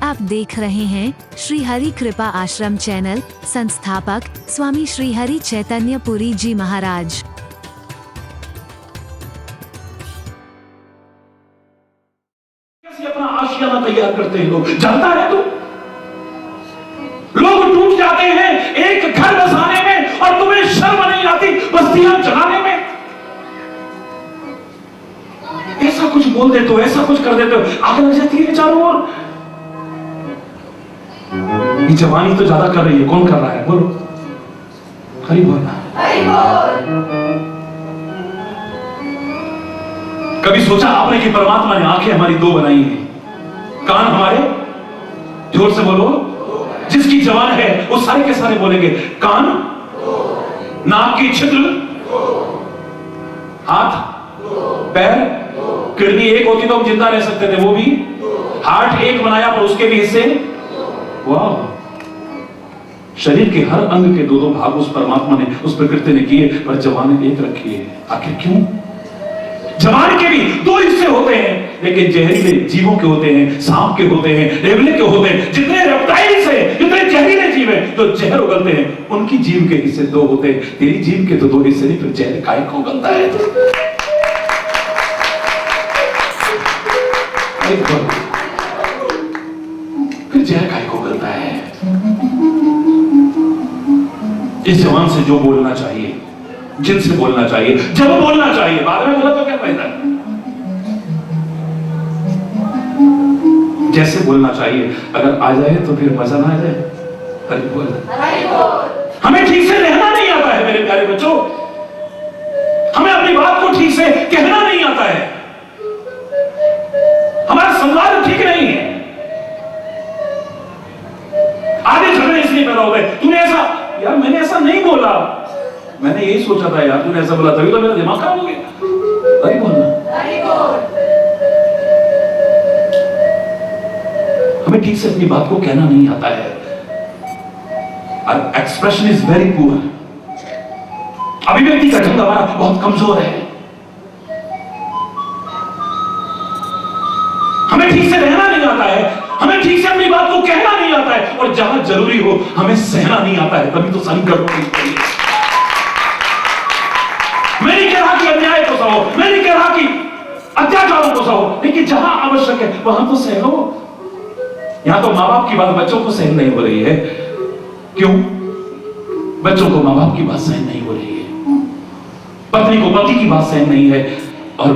आप देख रहे हैं श्री हरि कृपा आश्रम चैनल। संस्थापक स्वामी श्री हरि चैतन्य पुरी जी महाराज। कैसे अपना आशियाना तैयार करते हैं लोग, जानता है तू? लोग टूट जाते हैं एक घर बसाने में और तुम्हें शर्म नहीं आती बस्तियां जलाने में। ऐसा कुछ बोल देते हो, ऐसा कुछ कर देते हो, आग लग जाती है चारों ओर। ये जवानी तो ज्यादा कर रही है, कौन कर रहा है? बोलो, हरि बोलना। कभी सोचा आपने कि परमात्मा ने आंखें हमारी दो बनाई हैं, कान हमारे, जोर से बोलो, जिसकी जवान है वो सारे के सारे बोलेंगे कान, नाक की छिद्र, हाथ, पैर, किडनी एक होती तो हम जिंदा रह सकते थे, वो भी हार्ट एक बनाया पर उसके भी हिस्से। वाह, शरीर के हर अंग के दो दो भाग उस परमात्मा ने, उस प्रकृति ने किए, पर जवान एक रखी है। आखिर क्यों? जवान के भी दो हिस्से होते हैं, लेकिन जहरीले जीवों के होते हैं, सांप के होते हैं, रेवले के होते हैं। जितने रेप्टाइल्स हैं, जितने जहरीले जीव हैं, जो जहर उगलते हैं, उनकी जीव के हिस्से दो होते हैं। तेरी जीव के तो दो हिस्से नहीं, फिर जहर काहे को उगलता है? फिर जहर काहे को उगलता है? इस जवान से जो बोलना चाहिए, जिनसे बोलना चाहिए, जब बोलना चाहिए, बाद में बोला तो क्या फायदा है? जैसे बोलना चाहिए, अगर आ जाए तो फिर मजा ना आ जाए। हरि बोल। हमें ठीक से रहना नहीं आता है मेरे प्यारे बच्चों, हमें अपनी बात को ठीक से कहना नहीं आता है, हमारा संवाद ठीक नहीं है। आधे झगड़े इसलिए पैदा हो गए, तूने ऐसा, यार मैंने ऐसा नहीं बोला, मैंने यही सोचा था यार, तूने ऐसा बोला, तभी तो मेरा दिमाग खराब हो गया। हरि बोलना। हमें ठीक से अपनी बात को कहना नहीं आता है। और एक्सप्रेशन इज वेरी पुअर। अभिव्यक्ति का ढंग हमारा बहुत कमजोर है। हमें ठीक से रहना नहीं आता है, हमें ठीक से अपनी बात को कहना नहीं आता है, और जहां जरूरी हो हमें सहना नहीं आता है। तभी तो संकट होती है। मैं नहीं कह रहा कि अन्याय को सहो, मैं नहीं कह रहा कि अत्याचारों को सहो, लेकिन जहां आवश्यक है वहां तो सहलो। यहां तो मां बाप की बात बच्चों को सहन नहीं हो रही है। क्यों? बच्चों को मां बाप की बात सहन नहीं हो रही है, पत्नी को पति की बात सहन नहीं है, और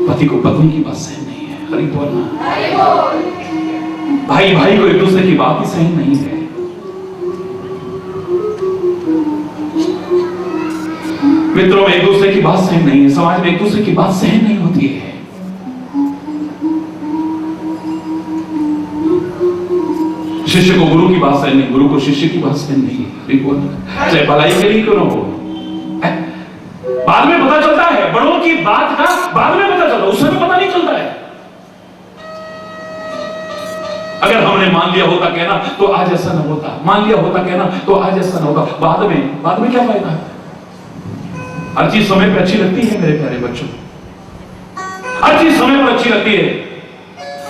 पति को पत्नी की बात सहन नहीं है। हरि बोलना। भाई भाई को एक दूसरे की बात ही सहन नहीं है। मित्रों में एक दूसरे की बात सहन नहीं है, समाज में एक दूसरे की बात सहन नहीं होती है। शिष्य को गुरु की बात सहन नहीं, गुरु को शिष्य की बात सहन नहीं। चाहे भलाई के लिए क्यों ना हो, बाद में पता चलता है, बड़ों की बात का बाद में पता चलता, उस समय पता नहीं चलता है। अगर हमने मान लिया होता कहना तो आज ऐसा ना होता, मान लिया होता कहना तो आज ऐसा ना होता, बाद में क्या फायदा है? हर चीज समय पर अच्छी लगती है मेरे प्यारे बच्चों, हर चीज समय पर अच्छी लगती है।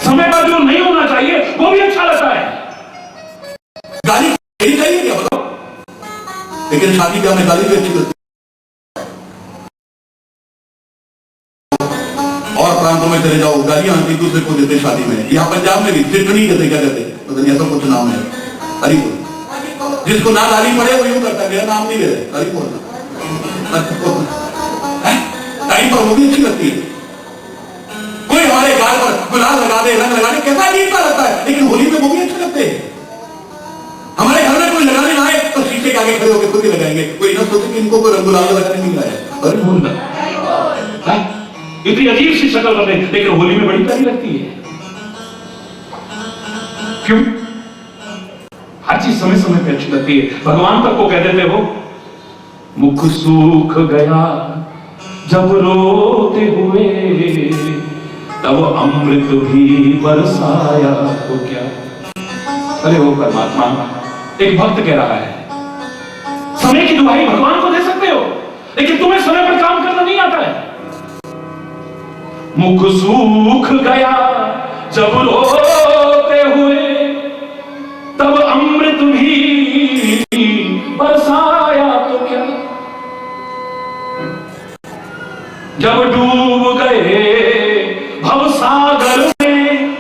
समय पर जो नहीं होना चाहिए वो भी अच्छा लगता है। गाली चाहिए क्या बताओ? लेकिन शादी ब्याह में गाली भी अच्छी लगती है। और प्रांतों में चले जाओ, गालियां एक दूसरे को देते शादी में। यहाँ पंजाब में भी चिटनी कहते, क्या कहते, पता नहीं ऐसा कुछ नाम है। हरि बोल। जिसको ना गाली पड़े वो यूं करता है, मेरा नाम नहीं ले रहे। हरि बोलना। टाइम पर वो भी अच्छी लगती है। कोई हमारे गाल पर गुलाल लगा दे, रंग लगा दे, कैसा अजीब सा लगता है, लेकिन होली में वो भी अच्छे लगते हैं। हमारे घर में कोई लगाने ना आए तो शीशे के आगे खड़े होकर खुद ही लगाएंगे, कोई ना सोचे कि इनको कोई रंग गुलाल लगाने नहीं आया। हरि बोलना। इतनी अजीब सी शक्ल बने, लेकिन होली में बड़ी प्यारी लगती है। क्यों? हर चीज समय समय पे अच्छी लगती है। भगवान तक को कह देते हो, मुख सूख गया जब रोते हुए, तब अमृत भी बरसाया तो क्या। अरे वो परमात्मा, एक भक्त कह रहा है, समय की दुहाई भगवान को दे सकते हो, लेकिन तुम्हें समय पर काम करना नहीं आता है। मुख सूख गया जब रोते हुए तब अमृत भी बरसाया तो क्या, जब डूब गए भवसागर में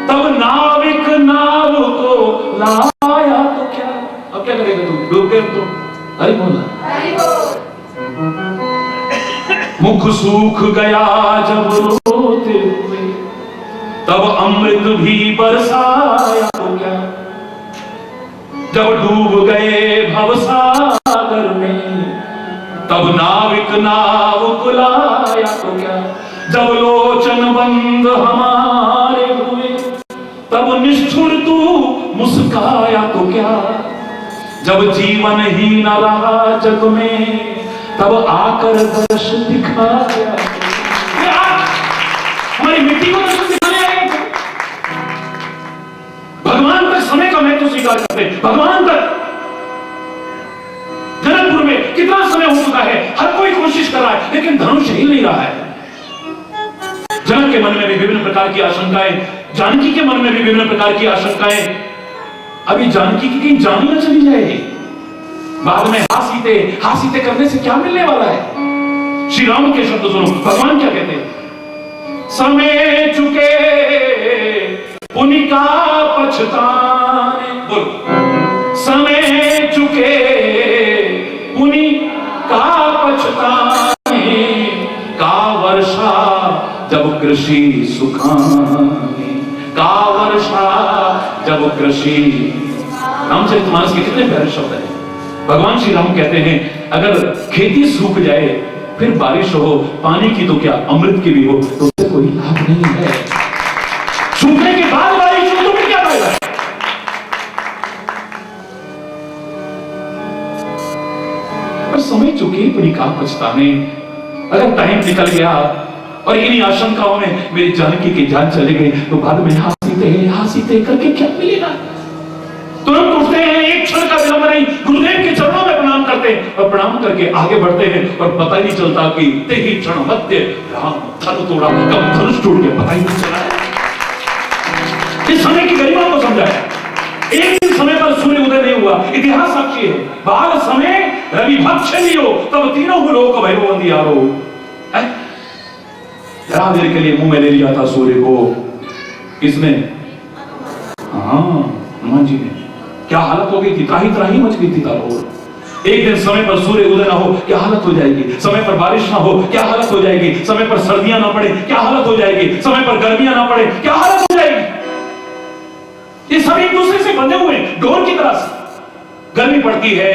तब नाविक नाव को लाया तो क्या। अब क्या करेगा तू, डूब गए तो हरि बोला। मुख सूख गया जब रोते हुए तब अमृत भी बरसाया तो क्या, जब डूब गए भवसागर में तब नाविक नाव को लाया तो क्या, जब लोचन बंद हमारे हुए तब निष्ठुर तू मुस्काया तो क्या, जब जीवन ही न रहा जग में तब आकर दर्श दिखाया। हमारी मिट्टी को दर्श दिखाने आए। भगवान तक समय का महत्व स्वीकार करते हैं। भगवान तक जनकपुर में कितना समय हो चुका है, हर कोई कोशिश कर रहा है लेकिन धनुष हिल नहीं रहा है। जनक के मन में भी विभिन्न प्रकार की आशंकाएं, जानकी के मन में भी विभिन्न प्रकार की आशंकाएं। अभी जानकी की कहीं जान न चली जाए, बाद में हासीते करने से क्या मिलने वाला है। श्री राम के शब्द सुनो, भगवान क्या कहते हैं, समय चुके उनका पछताने, बोलो, समय चुके उनका पछताने का वर्षा जब कृषि सुखाने, का वर्षा जब कृषि। रामचरितमानस के कितने प्यारे शब्द हैं। भगवान श्री राम कहते हैं अगर खेती सूख जाए फिर बारिश हो, पानी की तो क्या अमृत की भी हो तो उससे कोई लाभ नहीं है। सूखने के बाद बारिश हो तो फिर क्या फायदा है। पर समय चुके पूरी का पछताने, अगर टाइम निकल गया और इन्हीं आशंकाओं में मेरी जानकी की जान चली गई तो बाद में हासीते करके क्या मिलेगा। तुरंत उठते हैं, एक क्षण का विलंब नहीं, गुरुदेव के चरणों में प्रणाम करते हैं और प्रणाम करके आगे बढ़ते हैं और पता ही नहीं चलता कि ते ही क्षण मध्य राम धन तोड़ा, कब धनुष टूट गया पता ही नहीं चला। इस समय की गरिमा को समझाया। एक दिन समय पर सूर्य उदय नहीं हुआ, इतिहास साक्षी है। बाल समय रवि भक्ष लियो तब तीनों लोक भैरवंदी आरो। जरा देर के लिए मुंह में ले लिया था सूर्य को, किसने? हाँ, हनुमान जी ने। क्या हालत हो गई थी, त्राही मच गई थी तारों। एक दिन समय पर सूर्य उदय ना हो क्या हालत हो जाएगी, समय पर बारिश ना हो क्या हालत हो जाएगी, समय पर सर्दियां ना पड़े क्या हालत हो जाएगी, समय पर गर्मियां ना पड़े क्या हालत हो जाएगी। ये सब एक दूसरे से बंधे हुए हैं डोर की तरह से। गर्मी पड़ती है,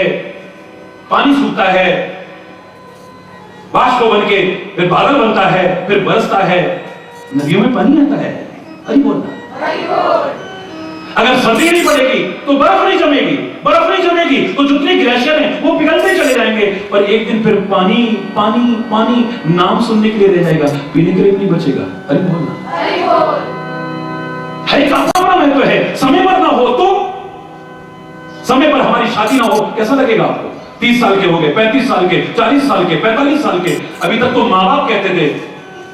पानी सूखता है, बाष्प बन के फिर बादल बनता है, फिर बरसता है, नदियों में पानी आता है। हरि बोल। अगर सर्दी नहीं पड़ेगी तो बर्फ नहीं जमेगी, बर्फ नहीं जमेगी तो जितने ग्लेशियर हैं वो पिघलते चले जाएंगे और एक दिन फिर पानी पानी पानी नाम सुनने के लिए रह जाएगा, पीने के लिए नहीं बचेगा। हरि बोलना। हरि का अपना महत्व है। समय पर ना हो तो, समय पर हमारी शादी ना हो कैसा लगेगा आपको? 30 साल के हो गए, 35 साल के, 40 साल के, 45 साल के, अभी तक तो माँ बाप कहते थे,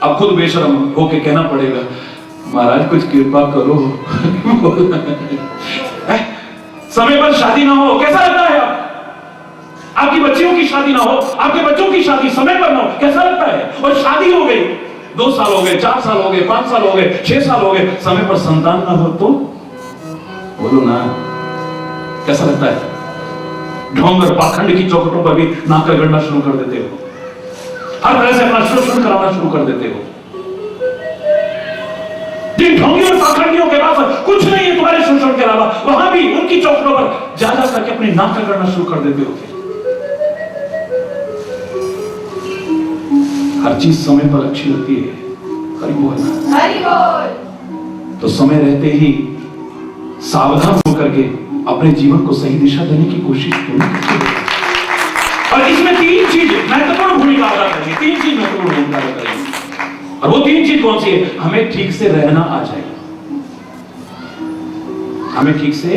अब खुद बेशर्म होके कहना पड़ेगा महाराज कुछ कृपा करो। समय पर शादी ना हो कैसा लगता है? आपकी बच्चियों की शादी ना हो, आपके बच्चों की शादी समय पर ना हो कैसा लगता है? और शादी हो गई, 2 साल हो गए, 4 साल हो गए, 5 साल हो गए, 6 साल हो गए, समय पर संतान ना हो तो बोलो ना कैसा लगता है? ढोंग और पाखंड की चौखटों पर भी नाक रगड़ना शुरू कर देते हो, हर तरह से अपना शोषण कराना शुरू कर देते हो। जिन ढोंगियों और पाखंडियों के पास कुछ नहीं है तुम्हारे शोषण के अलावा, वहां भी उनकी चौखटों पर जा करके अपनी नाक रगड़ना शुरू कर देते हो। हर चीज समय पर अच्छी होती है। हरि बोल। तो समय रहते ही सावधान होकर के अपने जीवन को सही दिशा देने की कोशिश करो। और इसमें 3 चीज महत्वपूर्ण भूमिका अदा करेंगे, 3 चीज महत्वपूर्ण भूमिका अदा करेंगे। और वो 3 चीज कौन सी है? हमें ठीक से रहना आ जाए, हमें ठीक से।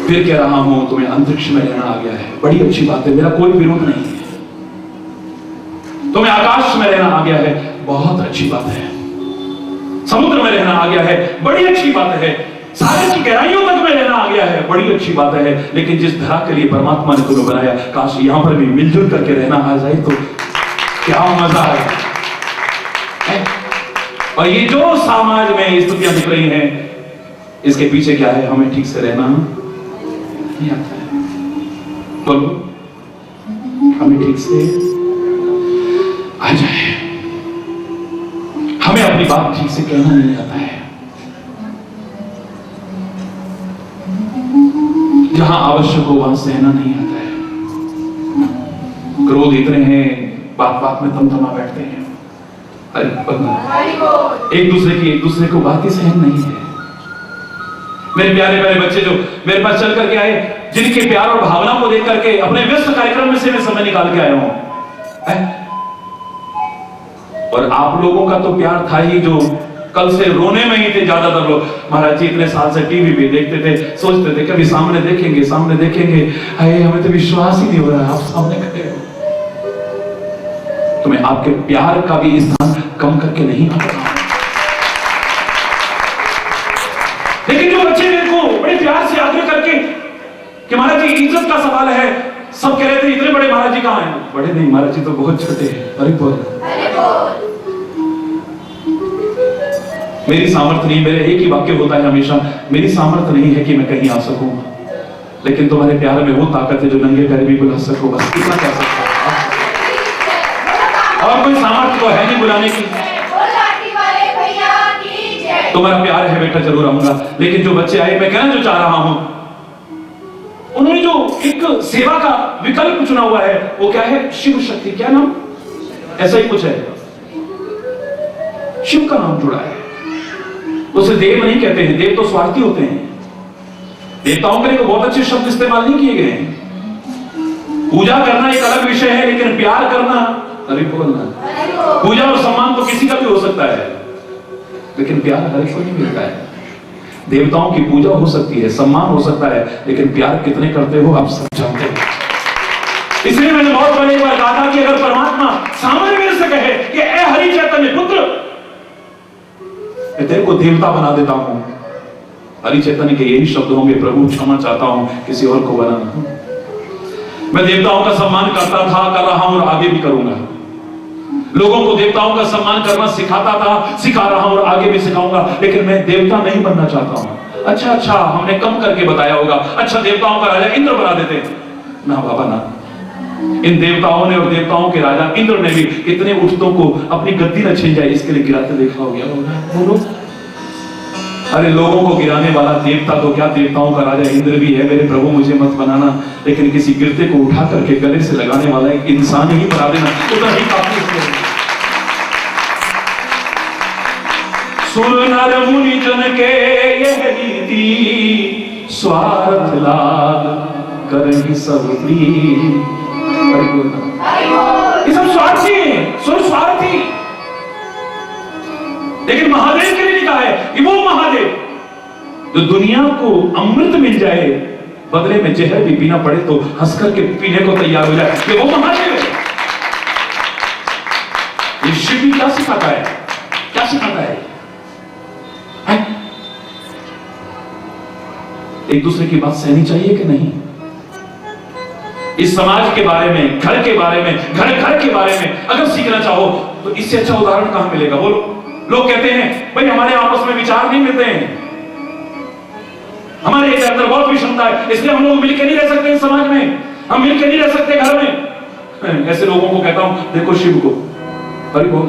फिर कह रहा हूं तुम्हें अंतरिक्ष में रहना आ गया है, बड़ी अच्छी बात है, मेरा कोई विरोध नहीं है। तुम्हें आकाश में रहना आ गया है, बहुत अच्छी बात है। समुद्र में रहना आ गया है, बड़ी अच्छी बात है। सागर की गहराइयों तक में रहना आ गया है, बड़ी अच्छी बात है। लेकिन जिस धरा के लिए परमात्मा ने तुम्हें बनाया, काश यहां पर भी मिलजुल करके रहना आ जाए तो क्या मजा है। और ये जो समाज में स्थितियां दिख रही हैं, इसके पीछे क्या है? हमें ठीक से रहना नहीं आता है। बोलो, हमें ठीक से आ जाए। हमें अपनी बात ठीक से कहना नहीं आता है। जहां आवश्यक हो वहां सहना नहीं आता है। क्रोध इतने हैं, बात बात में थमा बैठते हैं। अरे एक दूसरे को बातें सहन नहीं है। मेरे प्यारे प्यारे बच्चे जो मेरे पास चल करके आए, जिनके प्यार और भावना को देख करके अपने व्यस्त कार्यक्रम में से मैं समय निकाल के आया हूं। और आप लोगों का तो प्यार था ही, जो कल से रोने में ही थे ज्यादातर लोग। महाराज जी इतने साल से टीवी भी देखते थे, सोचते थे कभी सामने देखेंगे। अरे हमें तो विश्वास ही नहीं हो रहा आप सामने खड़े हो। तो मैं आपके प्यार का भी स्थान कम करके नहीं आता। लेकिन जो बच्चे मेरे को बड़े प्यार से आग्रह करके कि महाराज जी इज्जत का सवाल है, सब कह रहे थे इतने बड़े महाराज जी कहां हैं? बड़े नहीं, महाराज जी तो बहुत छोटे हैं। अरे बोल, मेरी सामर्थ्य नहीं, मेरे एक ही वाक्य होता है हमेशा, मेरी सामर्थ्य नहीं है कि मैं कहीं आ सकूं, लेकिन तुम्हारे प्यार में वो ताकत है जो नंगे पैर भी बुला सको। बस इतना कह सकता हूं। और कोई सामर्थ्य तो है नहीं बुलाने की। तुम्हारा प्यार है बेटा, जरूर आऊंगा। लेकिन जो बच्चे आए, मैं कहना जो चाह रहा हूं, उन्होंने जो एक सेवा का विकल्प चुना हुआ है, वो क्या है? शिव शक्ति। क्या नाम? ऐसा ही कुछ है, शिव का नाम जुड़ा है। उसे देव नहीं कहते हैं, देव तो स्वार्थी होते हैं। देवताओं के लिए तो बहुत अच्छे शब्द इस्तेमाल नहीं किए गए हैं। पूजा करना एक अलग विषय है, लेकिन प्यार करना, अरे बोलना, पूजा और सम्मान तो किसी का भी हो सकता है, लेकिन प्यार हर एक को नहीं मिलता है। देवताओं की पूजा हो सकती है, सम्मान हो सकता है, लेकिन प्यार कितने करते हो आप सब जानते हो। इसलिए मैंने बहुत पहले एक बार कहा था कि अगर परमात्मा सामने मेरे से कहे कि ए हरि चैतन्य पुत्र, मैं तेरे को देवता बना देता हूं, हरि चैतन्य के यही शब्द होंगे, प्रभु क्षमा चाहता हूं, किसी और को बनाना। मैं देवताओं का सम्मान करता था, कर रहा हूं और आगे भी करूंगा। लोगों को देवताओं का सम्मान करना सिखाता था, सिखा रहा हूं और आगे भी सिखाऊंगा, लेकिन मैं देवता नहीं बनना चाहता हूं। अच्छा, हमने कम करके बताया होगा। अच्छा, देवताओं का राजा इंद्र बना देते ना बाबा ना। इन देवताओं ने और देवताओं के राजा इंद्र ने भी इतने उठतों को अपनी गद्दी न छिन जाए इसके लिए गिराते देखा हो गया बोलो। अरे लोगों को गिराने वाला देवता तो क्या, देवताओं का राजा इंद्र भी है। मेरे प्रभु मुझे मत बनाना, लेकिन किसी गिरते को उठा करके गले से लगाने वाला एक इंसान ही बना देना, उतना ही काफी है। सुर नर मुनि जन के यह रीति, स्वार्थ लाभ करहि सब प्रीति। ये सब स्वार्थी हैं, स्वार्थी। लेकिन महादेव के लिए लिखा है कि वो महादेव जो दुनिया को अमृत मिल जाए, बदले में जहर भी पीना पड़े तो हंस करके पीने को तैयार हो जाए, ये वो महादेव है। ये शिव भी क्या सिखाता है? क्या सिखाता है? एक दूसरे की बात सहनी चाहिए कि नहीं? इस समाज के बारे में, घर के बारे में, घर के बारे में अगर सीखना चाहो तो इससे अच्छा उदाहरण कहां मिलेगा? बोलो। लोग कहते हैं भाई हमारे आपस में विचार नहीं मिलते हैं, हमारे एक अंदर बहुत विषमता है, इसलिए हम लोग मिलकर नहीं रह सकते इस समाज में, हम मिलकर नहीं रह सकते घर में। ऐसे लोगों को कहता हूं देखो शिव को, हरि बोल,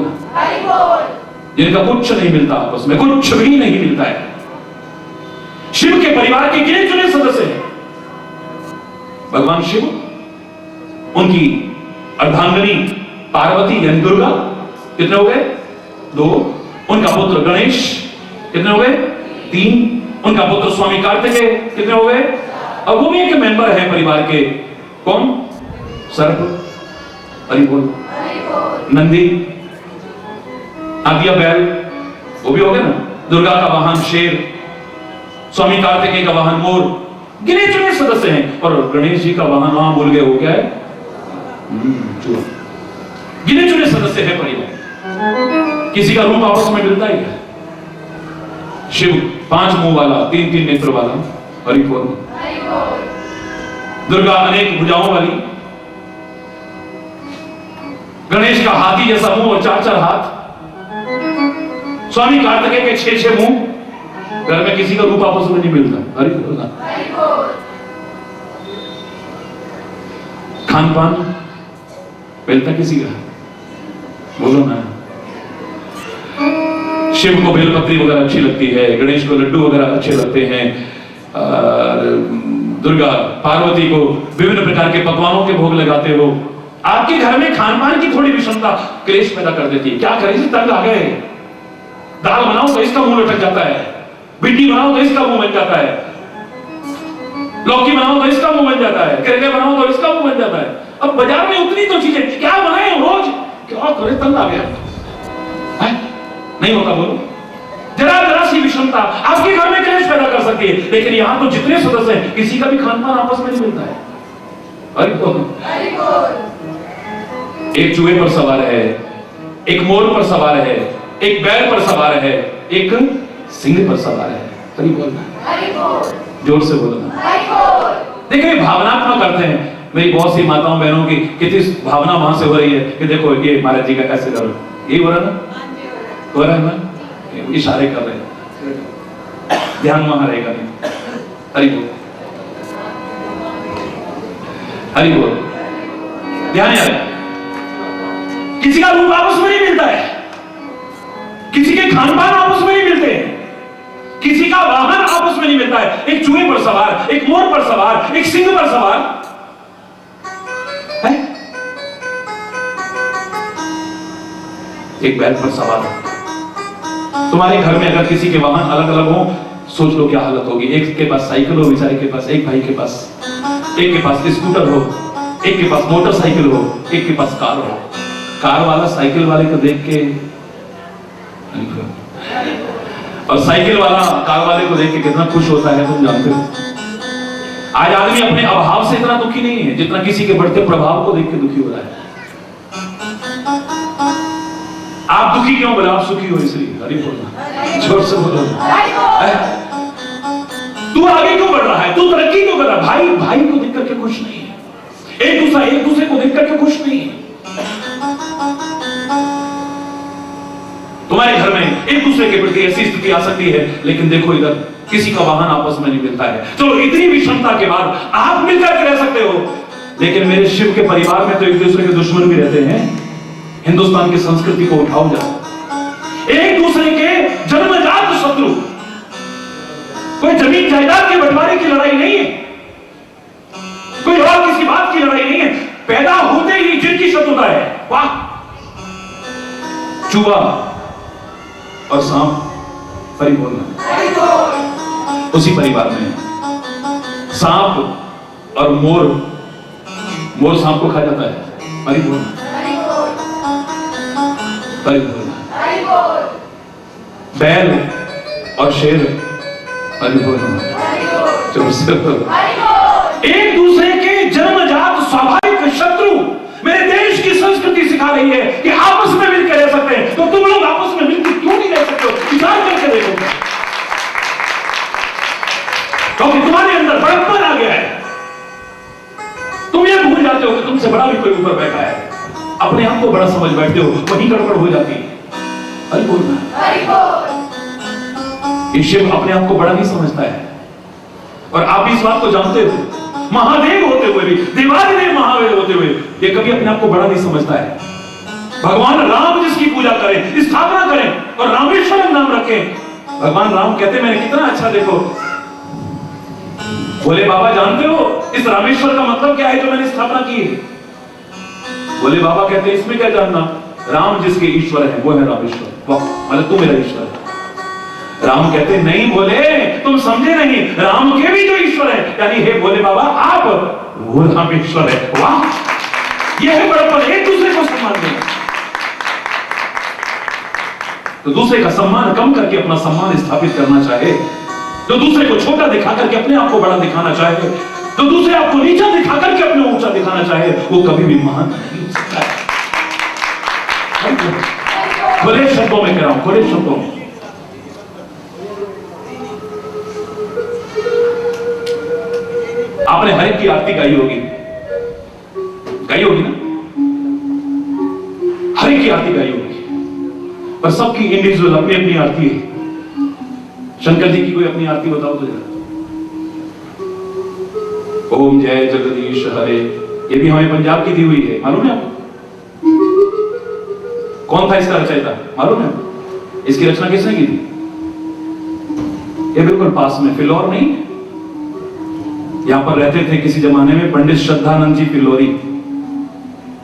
जिनका कुछ नहीं मिलता, आपस में कुछ भी नहीं मिलता है। शिव के परिवार के गिने चुने सदस्य हैं भगवान शिव, उनकी अर्धांगिनी पार्वती यानी दुर्गा, कितने हो गए? 2। उनका पुत्र गणेश, कितने हो गए? 3। उनका पुत्र स्वामी कार्तिकेय, कितने हो गए? अब वो भी एक मेंबर है परिवार के, कौन? सर्प, हरि बोल, नंदी, आदिया बैल, वो भी हो गए ना। दुर्गा का वाहन शेर, स्वामी कार्तिकेय का वाहन मोर, गिने चुने सदस्य हैं। और गणेश जी का वाहन वहां भूल गए, हो क्या है? गिने चुने सदस्य है परिवार। किसी का रूप आपस में मिलता ही है, शिव 5 मुंह वाला, 3 नेत्र वाला, हरि बोल। दुर्गा अनेक भुजाओं वाली, गणेश का हाथी जैसा मुंह और 4 हाथ, स्वामी कार्तिकेय के 6 मुंह। घर में किसी का रूप आपस में नहीं मिलता। हरि बोल। खान पान मिलता किसी का? बोलो ना। शिव को बेलपत्री वगैरह अच्छी लगती है, गणेश को लड्डू वगैरह अच्छे लगते हैं, दुर्गा पार्वती को विभिन्न प्रकार के पकवानों के भोग लगाते हो। आपके घर में खान पान की थोड़ी विषमता क्लेश पैदा कर देती है। क्या करें, इसे तंग आ गए। दाल बनाओ तो इसका मुंह लटक जाता है, भिंडी बनाओ तो इसका मुंह बन जाता है, लौकी बनाओ तो इसका मुंह बन जाता है, करेले बनाओ तो इसका मुंह बन जाता है। अब बाजार में उतनी तो चीजें, क्या बनाए रोज, क्या करे, तंग आ गया। नहीं होता बोलो। जरा सी विषमता आपके घर में क्लेश पैदा कर सकती है, लेकिन यहां तो जितने सदस्य हैं किसी का भी खान पान आपस में नहीं मिलता है। एक चूहे पर सवार है, एक मोर पर सवार है, एक बैल पर सवार है, एक सिंह पर सवार है। हरि बोल, जोर से बोलो। देखिए भावनात्मक अर्थ है। मेरी बहुत सी माताओं बहनों की कितनी भावना वहां से हो रही है कि देखो ये महाराज जी का कैसे करो, ये हो रहा ना, हो रहा है ना, इशारे कर रहे हैं, ध्यान वहां रहेगा नहीं। हरि बोल, हरि बोल, ध्यान यार। किसी का रूप आपस में नहीं मिलता है, किसी के खान पान आपस में नहीं मिलते हैं, किसी का वाहन आपस में नहीं मिलता है। एक चूहे पर सवार, एक मोर पर सवार, एक सिंह पर सवार है, एक बैल पर सवार। तुम्हारे घर में अगर किसी के वाहन अलग अलग हो, सोच लो क्या हालत होगी। एक के पास साइकिल हो बेचारे के पास, एक भाई के पास, एक के पास स्कूटर हो, एक के पास मोटरसाइकिल हो, एक के पास कार हो। कार वाला साइकिल वाले को देख के, और साइकिल वाला कार वाले को देख के कितना खुश होता है तुम जानते हो। आज आदमी अपने अभाव से इतना दुखी नहीं है जितना किसी के बढ़ते प्रभाव को देख के दुखी हो रहा है। आप दुखी क्यों बोले? आप सुखी हो इसलिए। हरि बोलना, जोर से बोलो। तू आगे क्यों बढ़ रहा है, तू तरक्की क्यों कर रहा है? भाई भाई को देख करके खुश नहीं है, एक दूसरे को देख करके खुश नहीं है। तुम्हारे घर में एक दूसरे के प्रति ऐसी स्थिति आ सकती है, लेकिन देखो इधर किसी का वाहन आपस में नहीं मिलता है। चलो इतनी विषमता के बाद आप मिलकर के रह सकते हो, लेकिन मेरे शिव के परिवार में तो एक दूसरे के दुश्मन भी रहते हैं। हिंदुस्तान की संस्कृति को उठाओ जाओ, एक दूसरे के जन्मजात शत्रु। कोई जमीन जायदाद के बंटवारे की लड़ाई नहीं है, कोई और किसी बात की लड़ाई नहीं है, पैदा होते ही जिनकी शत्रुता है। वाह, चूहा और सांप, हरि बोलना, उसी परिवार में सांप और मोर, मोर सांप को खा जाता है। हरि बोलना, हरि बोलना, बैल और शेर, हरि बोलना, एक दूसरे के जन्मजात स्वाभाविक शत्रु। मेरे देश की संस्कृति सिखा रही है कि आपस में मिलकर रह सकते हैं, तो तुम लोग आपस में मिलकर क्यों नहीं रह सकते हो? विचार करके देखो, क्योंकि तुम्हारे अंदर बड़प्पन आ गया है। तुम ये भूल जाते हो कि तुमसे बड़ा भी कोई ऊपर बैठा है, अपने आप को बड़ा समझ बैठते हो, वही गड़बड़ हो जाती है। हरि बोलना, ये शिव अपने आप को बड़ा नहीं समझता है, और आप इस बात को जानते हो। महादेव होते हुए भी, देवादिदेव महादेव होते हुए, ये कभी अपने आप को बड़ा नहीं समझता है। भगवान राम जिसकी पूजा करें, स्थापना करें और रामेश्वरम नाम रखें। भगवान राम कहते मैंने कितना अच्छा, देखो बोले बाबा जानते हो इस रामेश्वर का मतलब क्या है जो मैंने स्थापना की है? बोले बाबा कहते इसमें क्या जानना, राम जिसके ईश्वर है वो है रामेश्वर। वाह, मतलब तू मेरा ईश्वर है। राम कहते नहीं बोले तुम समझे नहीं, राम के भी जो ईश्वर है, यानी हे बोले बाबा आप वो रामेश्वर है। वाह, ये है बड़प्पन, एक दूसरे को सम्मान देना। तो दूसरे का सम्मान कम करके अपना सम्मान स्थापित करना चाहे, जो दूसरे को छोटा दिखा करके अपने आप को बड़ा दिखाना चाहे, जो दूसरे आपको नीचा दिखा करके अपने ऊंचा दिखाना चाहे, वो कभी भी महान नहीं हो सकता है। खुले शब्दों में कह रहा हूं, खुले शब्दों में। आपने हर एक की आरती गाई होगी ना, हर एक की आरती गाई होगी, पर सबकी इंडिविजुअल अपनी अपनी आरती है। शंकर जी की कोई अपनी आरती बताओ तो जरा। ओम जय जगदीश हरे, ये भी हमें पंजाब की दी हुई है, मालूम है आपको? कौन था इसका रचयिता, मालूम है? इसकी रचना किसने की थी? ये बिल्कुल पास में फिलौर नहीं, यहां पर रहते थे किसी जमाने में पंडित श्रद्धानंद जी फिल्लोरी,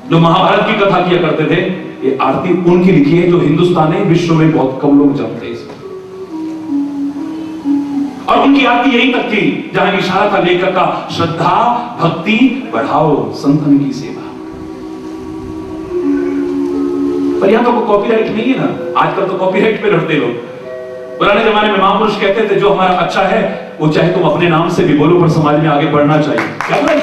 जो महाभारत की कथा किया करते थे। ये आरती उनकी लिखी है, जो हिंदुस्तान में, विश्व में बहुत कम लोग जानते हैं इसको। और उनकी आरती यही तक थी जहां इशारा था लेखक का, श्रद्धा भक्ति बढ़ाओ, संतन की सेवा। पर यहां तो कॉपीराइट नहीं है ना, आजकल तो कॉपीराइट पे लड़ते लोग। पुराने जमाने में महापुरुष कहते थे जो हमारा अच्छा है वो चाहे तुम अपने नाम से भी बोलो, पर समाज में आगे बढ़ना चाहिए। क्या बोला?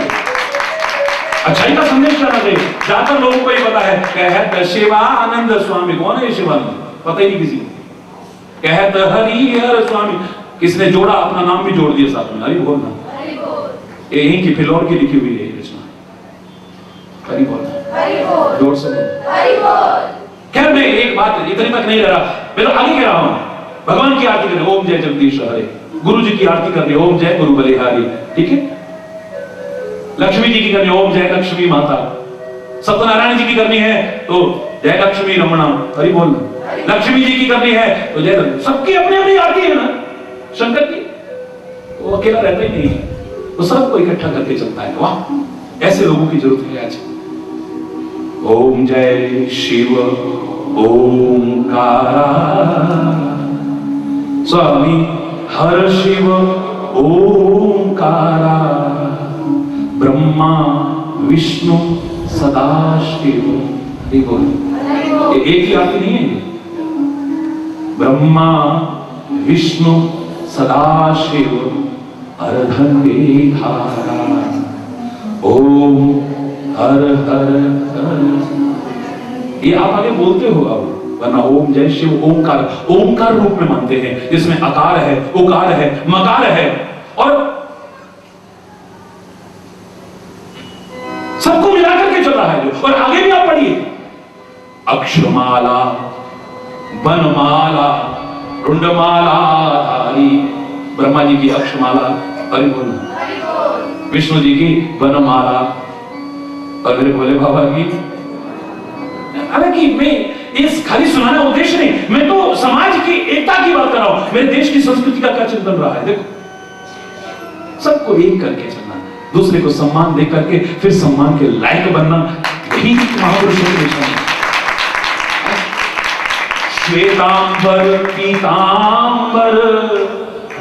अच्छाई का संदेश जाना चाहिए। ज्यादातर लोगों को ही पता है, कहत शिवानंद स्वामी, कौन है शिवानंद? पता ही नहीं किसी को। कहत हरिहर स्वामी, किसने जोड़ा? अपना नाम भी जोड़ दिया साथ में, हरि बोलना। ये यहीं की फिलौर की लिखी हुई है रचना, हरि बोलना, जोर से बोल। खैर मैं एक बात इतनी तक नहीं रहा, मैं तो आगे कह रहा हूं। भगवान की आरती करें, ओम जय जगदीश हरे। गुरु जी की आरती करनी, ओम जय गुरु बलिहारी, ठीक है? लक्ष्मी जी की करनी, ओम जय लक्ष्मी माता। सत्यनारायण जी की करनी है तो जय लक्ष्मी रमणा, हरि बोलना। लक्ष्मी जी की करनी है तो जय, सबकी अपनी अपनी आरती है ना। शंकर की वो अकेला रहता ही नहीं, वो सबको इकट्ठा करके चलता है। वाह, ऐसे लोगों की जरूरत है आज। ओम जय शिव ओंकारा, स्वामी हर शिव ओंकारा, ब्रह्मा विष्णु सदाशिव। हरि बोल। ये एक ही आरती नहीं है, ब्रह्मा विष्णु सदाशिव हरधन्वे धारा, ओम हर हर हर। ये आप आगे बोलते हो अब, वरना ओम जय शिव ओंकार, ओंकार रूप में मानते हैं, जिसमें अकार है, उकार है, मकार है, और सबको मिलाकर के चल रहा है जो। और आगे भी आप पढ़िए, अक्षमाला, बनमाला, रुंडमाला धारी। ब्रह्मा जी की अक्षमाला, हरि बोल। विष्णु जी की बनमाला, और मेरे भोले बाबा की। हालांकि मैं इस खाली सुनाना उद्देश्य नहीं, मैं तो समाज की एकता की बात कर रहा हूं। मेरे देश की संस्कृति का क्या चिंतन रहा है, देखो सबको एक करके चलना, दूसरे को सम्मान दे करके फिर सम्मान के लायक बनना, यही महापुरुषों की निशानी। श्वेतांबर पीतांबर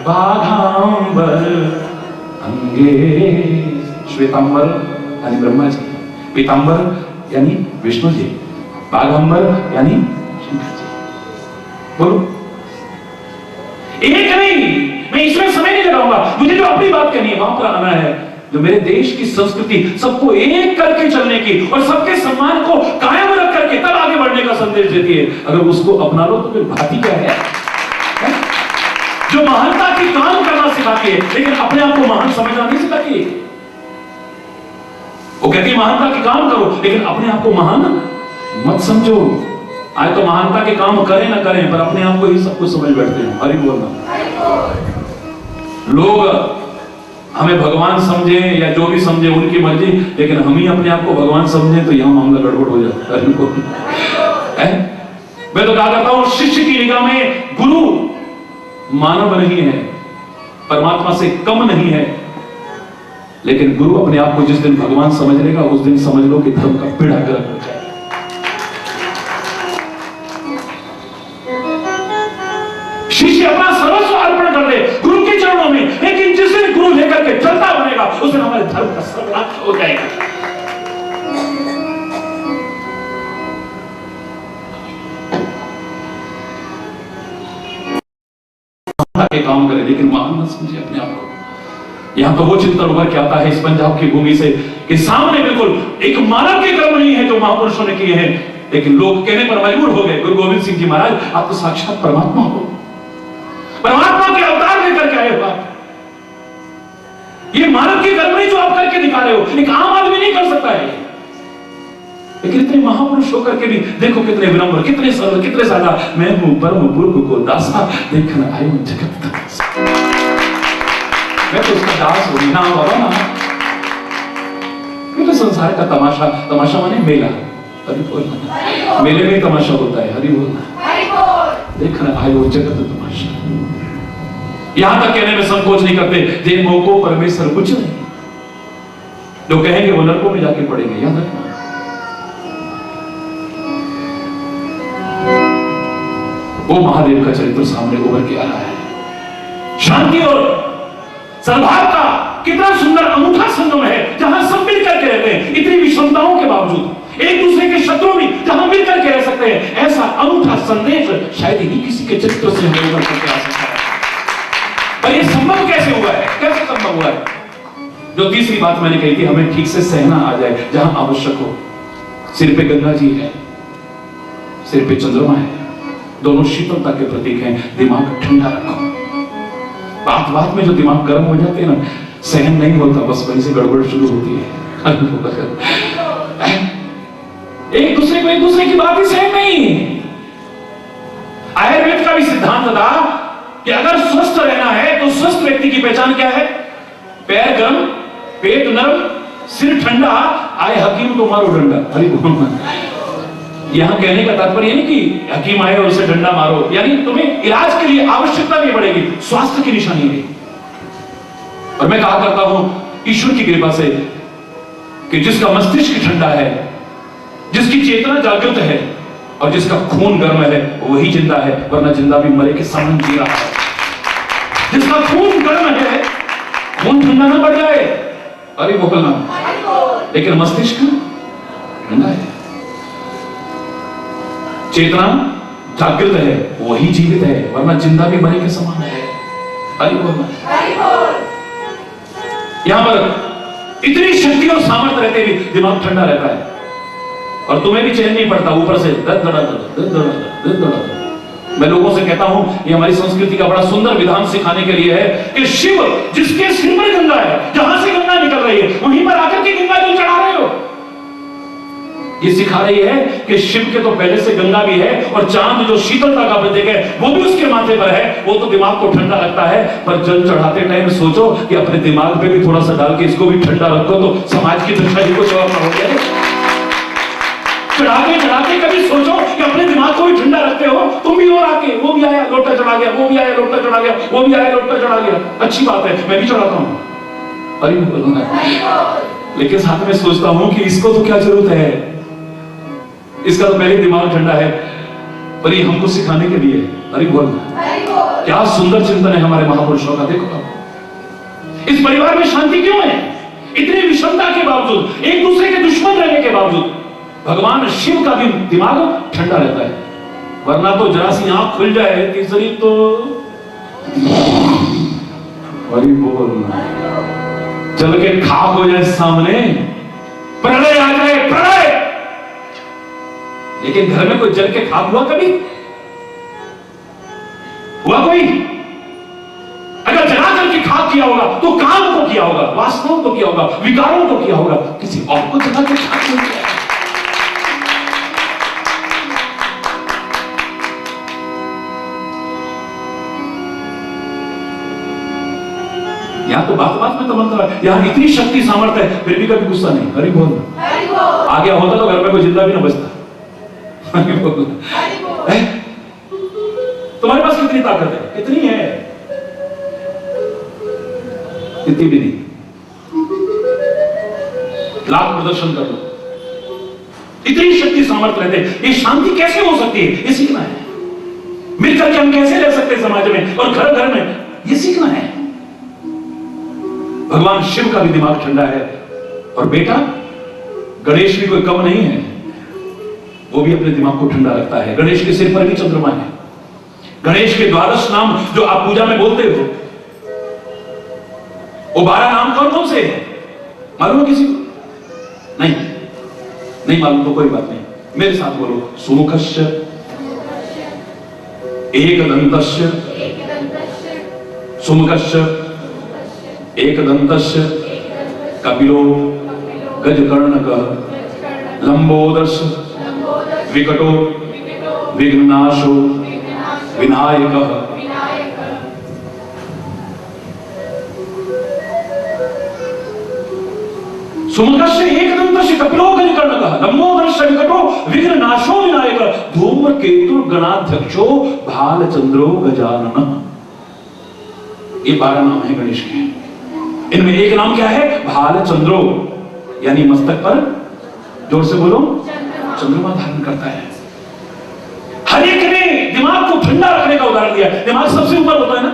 बाघांबर अंगे। श्वेतांबर यानी ब्रह्मा जी, पीतांबर यानी विष्णु जी, बाघांबर यानी शंकर जी। बोलो एक नहीं, मैं इसमें समय नहीं लगाऊंगा, मुझे जो अपनी बात करनी है वहां पर आना है। जो मेरे देश की संस्कृति सबको एक करके चलने की और सबके सम्मान को कायम रख करके तब आगे बढ़ने का संदेश देती है। अगर उसको अपना लो तो फिर भाती क्या है? जो महानता की काम करना सिखाती है, लेकिन अपने आप को महान समझना नहीं सिखाती। वो कहती है महानता की काम करो, लेकिन अपने आप को महान मत समझो। आज तो महानता के काम करें ना करें, पर अपने आप को ही सब कुछ समझ बैठते हैं। हरि बोलना। लोग हमें भगवान समझे या जो भी समझे उनकी मर्जी, लेकिन हम ही अपने आप को भगवान समझे तो यहां मामला गड़बड़ हो जाता है। मैं तो कहा करता हूं, शिष्य की निगाह में गुरु मानव नहीं है, परमात्मा से कम नहीं है, लेकिन गुरु अपने आप को जिस दिन भगवान समझ लेगा उस दिन समझ लो कि धर्म का पीड़ा गर्क हो जाएगा। शिष्य अपना सर्वस्व अर्पण कर दे गुरु के चरणों में, लेकिन जिस दिन गुरु लेकर के चलता बनेगा उस दिन हमारे धर्म का सर्वनाश हो जाएगा। के काम करे, लेकिन महान मत समझिए अपने आप को। यहां तो वो चिंतन उभर के आता है इस पंजाब की भूमि से कि सामने बिल्कुल एक मानव के कर्म नहीं है जो महापुरुषों ने किए हैं, लेकिन लोग कहने पर मजबूर हो गए, गुरु गोविंद सिंह जी महाराज आप तो साक्षात परमात्मा हो, परमात्मा के अवतार लेकर के आए हो। ये मानव के कर्म नहीं जो आप करके दिखा रहे हो, एक आम आदमी नहीं कर सकता है। लेकिन इतने महापुरुष होकर के भी देखो कितने विनम्र, कितने सरल, कितने ज्यादा। मैं हूं परम पुरख को दासा, देखना आयो जगत दासा। मैं तो उसका दास हूं ना बाबा ना। तो संसार का तमाशा, तमाशा माने मेला, हरि बोल। मेले में तमाशा होता है, हरि बोल। देखना आयो जगत तमाशा। यहां तक कहने में संकोच नहीं करते, जे मोह को परमेश्वर कुछ नहीं। लोग कहेंगे वो नरकों में जाके पड़ेंगे, याद रखना। वो महादेव का चरित्र सामने उभर के आ रहा है। शांति और सद्भाव का कितना सुंदर अनूठा संगम है, जहां सब मिलकर के रहते हैं, इतनी विषमताओं के बावजूद एक दूसरे के शत्रु भी जहां मिलकर के रह सकते हैं। ऐसा अनूठा संदेश शायद ही किसी के चरित्र से हमें उभर करके आ सकता है। पर यह संभव कैसे हुआ है, कैसे संभव हुआ है? जो तीसरी बात मैंने कही थी, हमें ठीक से सहना आ जाए जहां आवश्यक हो। सिर पे गंगा जी है, सिर पे चंद्रमा है, दोनों शीतलता के प्रतीक हैं। दिमाग ठंडा रखो। बात बात में जो दिमाग गर्म हो जाते हैं ना, सहन नहीं होता, बस वहीं से गड़बड़ शुरू होती है। एक दूसरे की बात ही सहन नहीं। आयुर्वेद का भी सिद्धांत था कि अगर स्वस्थ रहना है तो स्वस्थ व्यक्ति की पहचान क्या है? पैर गर्म, पेट नरम, सिर ठंडा, आए हकीम तो मारो डंडा। हरि बोल। यहां कहने का तात्पर्य नहीं कि हकीम आए और उसे डंडा मारो, यानी तुम्हें इलाज के लिए आवश्यकता भी बढ़ेगी, स्वास्थ्य की निशानी है। और मैं कहा करता हूं ईश्वर की कृपा से कि जिसका मस्तिष्क ठंडा है, जिसकी चेतना जागृत है और जिसका खून गर्म है, वही जिंदा है, वरना जिंदा भी मरे के समान जी रहा है। जिसका खून गर्म है, खून ठंडा ना पड़ जाए, अरे बोलना, लेकिन मस्तिष्क ठंडा है, चेतना जागृत है, वही जीवित है, वरना जिंदा भी मरे के समान है। अरे बोलना। यहां पर इतनी शक्ति और सामर्थ्य रहते भी दिमाग ठंडा रहता है और तुम्हें भी चैन नहीं पड़ता, ऊपर से दर्द दड़ा दर्द दड़ा दर्द दड़ा। मैं लोगों से कहता हूं, ये हमारी संस्कृति का बड़ा सुंदर विधान सिखाने के लिए है कि शिव जिसके सिर पर गंगा है, जहां से गंगा निकल रही है, वहीं पर आकर के गंगा जल चढ़ा रहे हो। ये सिखा रही है कि शिव के तो पहले से गंगा भी है और चांद जो शीतलता का प्रतीक है वो भी उसके माथे पर है। वो तो दिमाग को ठंडा रखता है, पर जल चढ़ाते टाइम सोचो कि अपने दिमाग पे भी थोड़ा सा डाल के इसको भी ठंडा रखो तो समाज की दशा ही कुछ और हो जाए। चढ़ाते चढ़ाते कभी सोचो कि अपने दिमाग को भी ठंडा रखते हो, तुम भी और आके वो भी आया लोटा चढ़ा गया, वो भी आया लोटा चढ़ा गया, वो भी आया लोटा चढ़ा गया। अच्छी बात है, मैं भी चढ़ाता हूं, अरे बोलूंगा, लेकिन साथ में सोचता हूं कि इसको तो क्या जरूरत है, इसका तो पहले दिमाग ठंडा है, पर ये हमको सिखाने के लिए। अरे बोल, क्या सुंदर चिंतन है हमारे महापुरुषों का। देखो इस परिवार में शांति क्यों है? इतनी विषमता के बावजूद, एक दूसरे के दुश्मन रहने के बावजूद, भगवान शिव का भी दिमाग ठंडा रहता है, वरना तो जरा सी आंख खुल जाए तीसरी तो अरे बोल, चल के खाक हो जाए सामने, प्रलय आ जाए, प्रलय। लेकिन घर में कोई जल के खाक हुआ कभी? हुआ कोई? अगर जला करके खाक किया होगा तो काम को किया होगा, वासनाओं को किया होगा, विकारों को किया होगा, किसी और को जला के खाक नहीं किया। यहां तो बात बात में तमंत्र है, यहां इतनी शक्ति सामर्थ्य है, फिर भी कभी गुस्सा नहीं। हरि बोल। आ गया होता तो घर में कोई जिंदा भी ना बचता। तुम्हारे पास कितनी ताकत है? कितनी है? इतनी भी नहीं, लाख प्रदर्शन कर लो, इतनी शक्ति सामर्थ्य रहते। ये शांति कैसे हो सकती है? ये सीखना है। मिलकर के हम कैसे रह सकते हैं समाज में और घर घर में, ये सीखना है। भगवान शिव का भी दिमाग ठंडा है और बेटा गणेश भी कोई कम नहीं है, वो भी अपने दिमाग को ठंडा रखता है। गणेश के सिर पर भी चंद्रमा है। गणेश के 12 नाम जो आप पूजा में बोलते हो, वो 12 नाम कौन कौन से हैं? मालूम है किसी को? नहीं, नहीं मालूम तो कोई बात नहीं, मेरे साथ बोलो। सुमुखस्य, एकदंतस्य, सुमुखस्य, एकदन्तस्य कपिलो गजकर्णकः लंबोदरस्य विकटो विघ्ननाशो विनायकः। सुमुखस्य एकदन्तस्य कपिलो गजकर्णकः लंबोदरस्य विकटो विघ्ननाशो विनायकः धूम्रकेतुर्गणाध्यक्षो भालचंद्रो गजाननः। ये 12 नाम है गणेश के। इनमें एक नाम क्या है? भालचंद्रो, यानी मस्तक पर, जोर से बोलो, चंद्रमा धारण करता है। हर एक ने दिमाग को ठंडा रखने का उदाहरण दिया। दिमाग सबसे ऊपर होता है ना,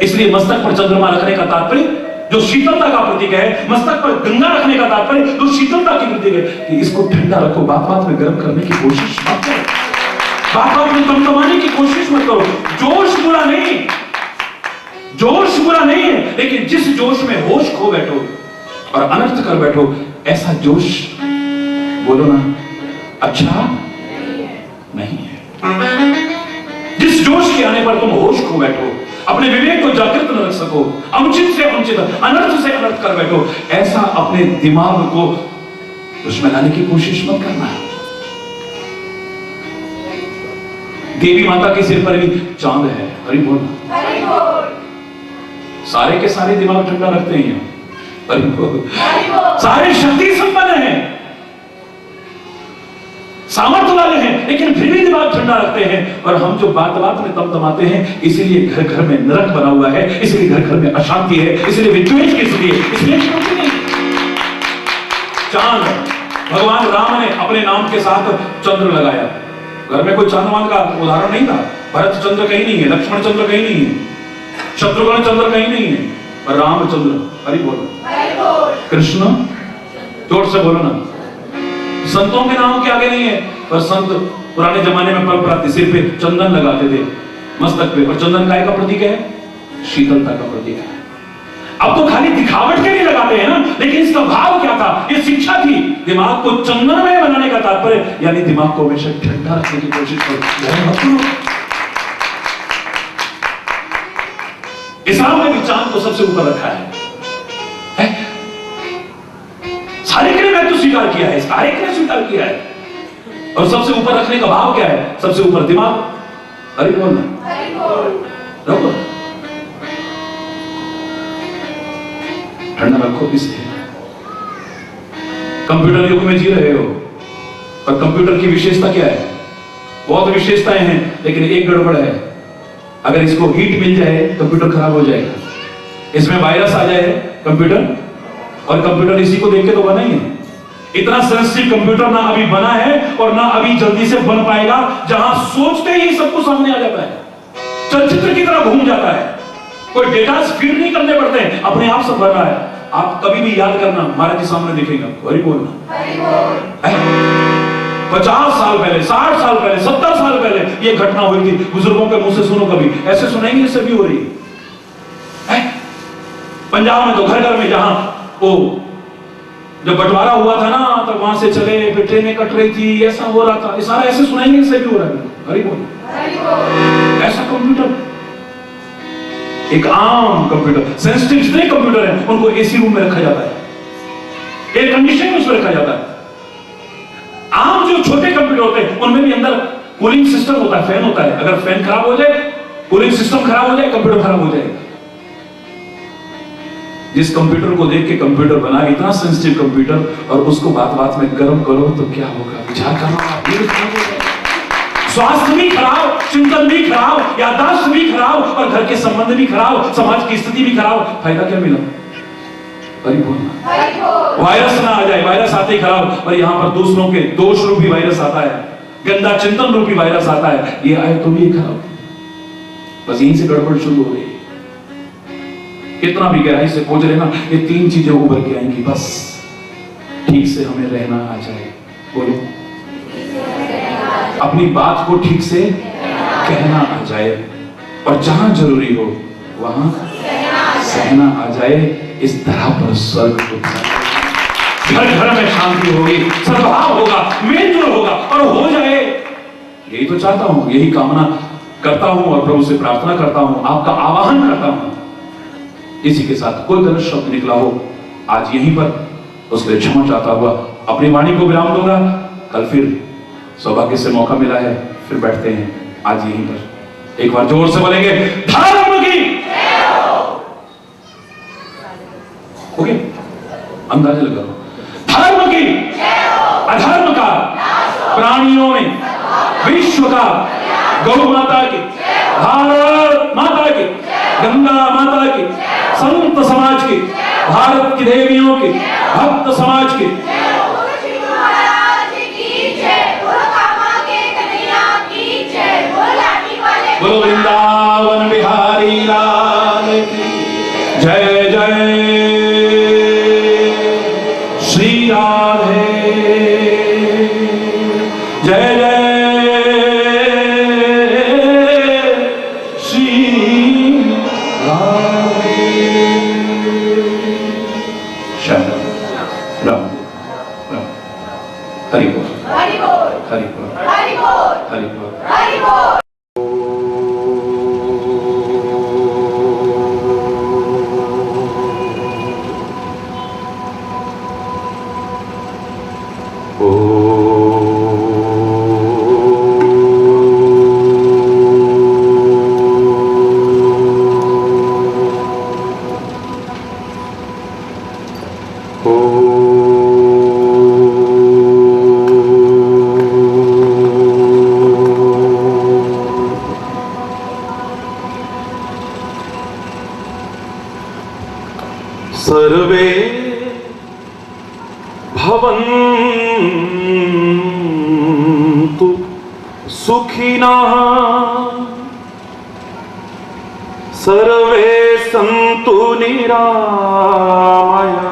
इसलिए मस्तक पर चंद्रमा रखने का तात्पर्य जो शीतलता का प्रतीक है, मस्तक पर गंगा रखने का तात्पर्य जो शीतलता की प्रतीक है कि इसको ठंडा रखो। बात बात में गर्म करने की कोशिश मत करो, बात बात में तमतमाने की कोशिश मत करो। जोश बुरा नहीं, जोश बुरा नहीं है, लेकिन जिस जोश में होश खो बैठो और अनर्थ कर बैठो, ऐसा जोश बोलो ना अच्छा नहीं है। जिस जोश के आने पर तुम होश खो बैठो, अपने विवेक को जागृत न रख सको, अनुचित से अनुचित, अनर्थ से अनर्थ कर बैठो, ऐसा अपने दिमाग को उसमें लाने की कोशिश मत करना। देवी माता के सिर पर भी चांद है, हरि बोल, सारे के सारे दिमाग ठंडा रखते हैं, हरि बोल, सारे शक्ति संपन्न हैं, सामर्थ्य वाले हैं, लेकिन फिर भी दिमाग ठंडा रखते हैं। और हम जो बात बात में तमतमाते हैं, इसीलिए घर घर में नरक बना हुआ है, इसलिए घर घर में अशांति है, इसलिए विद्वेष किस लिए, इसलिए शांति नहीं। चांद, भगवान राम ने अपने नाम के साथ चंद्र लगाया। घर में कोई चांदमान का उदाहरण नहीं था। भरत चंद्र कहीं नहीं है, लक्ष्मण चंद्र कहीं नहीं है, शत्रुघ्न चंद्र कहीं नहीं है, पर रामचंद्र, हरि बोलो, कृष्ण, जोर से बोलो ना। संतों के नाम के आगे नहीं है, पर संत पुराने जमाने में पल प्राप्ति सिर पे चंदन लगाते थे, मस्तक पे, और चंदन काय का प्रतीक है? शीतलता का प्रतीक है। अब तो खाली दिखावट के लिए लगाते हैं ना, लेकिन इसका भाव क्या था? ये शिक्षा थी। दिमाग को चंदनमय बनाने का तात्पर्य, यानी दिमाग को हमेशा ठंडा रखने की कोशिश करो। इस्लाम ने भी चांद को सबसे ऊपर रखा है। हर एक ने महत्व स्वीकार किया है, हर एक ने स्वीकार किया है। और सबसे ऊपर रखने का भाव क्या है? सबसे ऊपर दिमाग, हरि बोलना, रखो, ठंडा रखो। इसे कंप्यूटर युग में जी रहे हो, और कंप्यूटर की विशेषता क्या है? बहुत विशेषताएं हैं, लेकिन एक गड़बड़ है। अगर इसको हीट मिल जाए, कंप्यूटर खराब हो जाएगा। इसमें वायरस आ जाए कंप्यूटर, और कंप्यूटर इसी को देख के तो बना ही है। इतना सेंसिटिव कंप्यूटर ना अभी बना है और ना अभी जल्दी से बन पाएगा, जहां सोचते ही सब कुछ सामने आ जाता है, चलचित्र की तरह घूम जाता है, कोई डेटा फीड नहीं करने पड़ते हैं, अपने आप सब बन रहा है। आप कभी भी याद करना, महाराज जी सामने दिखेगा, हरि बोलना। 50 साल पहले, 60 साल पहले, 70 साल पहले ये घटना हुई थी। बुजुर्गों के मुंह से सुनो, कभी ऐसे सुनेंगे, इससे भी हो रही है। पंजाब में तो घर घर में, जहां वो जब बंटवारा हुआ था ना, तब वहां से चले, फिर ट्रेनें कट रही थी, ऐसा हो रहा था। ये सारा ऐसे सुनाएंगे, इससे भी हो रहा है, हरि बोल। ऐसा कंप्यूटर, एक आम कंप्यूटर, सेंसिटिव जितने कंप्यूटर हैं, उनको एसी रूम में रखा जाता है, एयर कंडीशन में उसमें रखा जाता है। आम जो छोटे कंप्यूटर होते हैं, उनमें भी अंदर कूलिंग सिस्टम होता है, फैन होता है। अगर फैन खराब हो जाए, कूलिंग सिस्टम खराब हो जाए, कंप्यूटर खराब हो जाएगा। जिस कंप्यूटर को देख के कंप्यूटर बना, इतना सेंसिटिव कंप्यूटर, और उसको बात बात में गर्म करो तो क्या होगा? विचार करो, स्वास्थ्य भी खराब, चिंतन भी खराब, याददाश्त भी खराब, और घर के संबंध भी खराब, समाज की स्थिति भी खराब। फायदा क्या मिला? हरि बोलना। वायरस ना आ जाए, वायरस आते ही खराब, और यहां पर दूसरों के दोष रूपी वायरस आता है, गंदा चिंतन रूपी वायरस आता है, ये आए तो भी खराब। बस यहीं से गड़बड़ शुरू हो गई। कितना भी गहराई से खोज लेना, ये 3 चीजें उभर के आएंगी। बस ठीक से हमें रहना आ जाए, बोलो, अपनी बात को ठीक से कहना आ जाए, और जहां जरूरी हो वहां सहना आ जाए। इस तरह पर स्वर्ग घर घर में शांति होगी, सद्भाव होगा, मेल जोल होगा, और हो जाए। यही तो चाहता हूं, यही कामना करता हूं, और प्रभु से प्रार्थना करता हूं, आपका आवाहन करता हूं। किसी के साथ कोई गलत शब्द निकला हो, आज यहीं पर उसके लिए क्षमा चाहता हुआ अपनी वाणी को विराम दूंगा। कल फिर सौभाग्य से मौका मिला है, फिर बैठते हैं आज यहीं पर। एक बार जोर से बोलेंगे धर्म की। ओके, अंदाजा लगा लो। धर्म की, अधर्म का, प्राणियों में, विश्व का, गौ माता की, भारत माता की, गंगा माता की, संत समाज की, भारत की देवियों की, भक्त समाज की, बोलो वृंदावन बिहारी लाल की जय। जय श्री राधे, जय जय श्री राधे। श्याम राम राम, हरि बोल, हरि बोल, हरि बोल, हरि बोल, हरि बोल, हरि बोल। सर्वे भवन्तु सुखिनः, सर्वे सन्तु निरामयाः,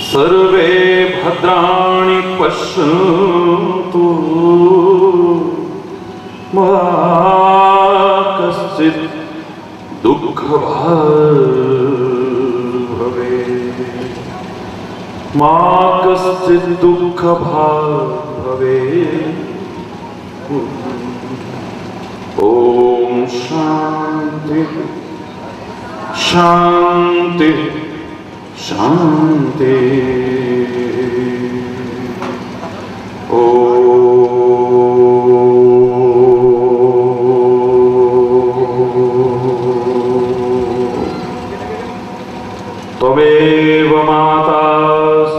सर्वे भद्राणि पश्यन्तु मा कश्चित् दुःखभाग् भवेत्, मा कश्चित् दुःखभाग् भवेत्। ॐ शान्ति शान्ति शान्ति। त्वमेव माता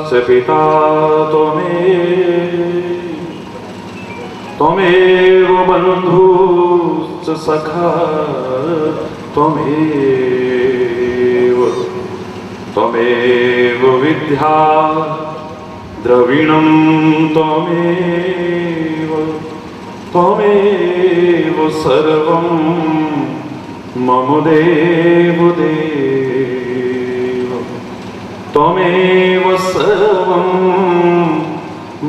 च पिता त्वमेव बन्धुश्च सखा त्वमेव विद्या द्रविणं त्वमेव सर्वं मम देवदेव, त्वमेव सर्वं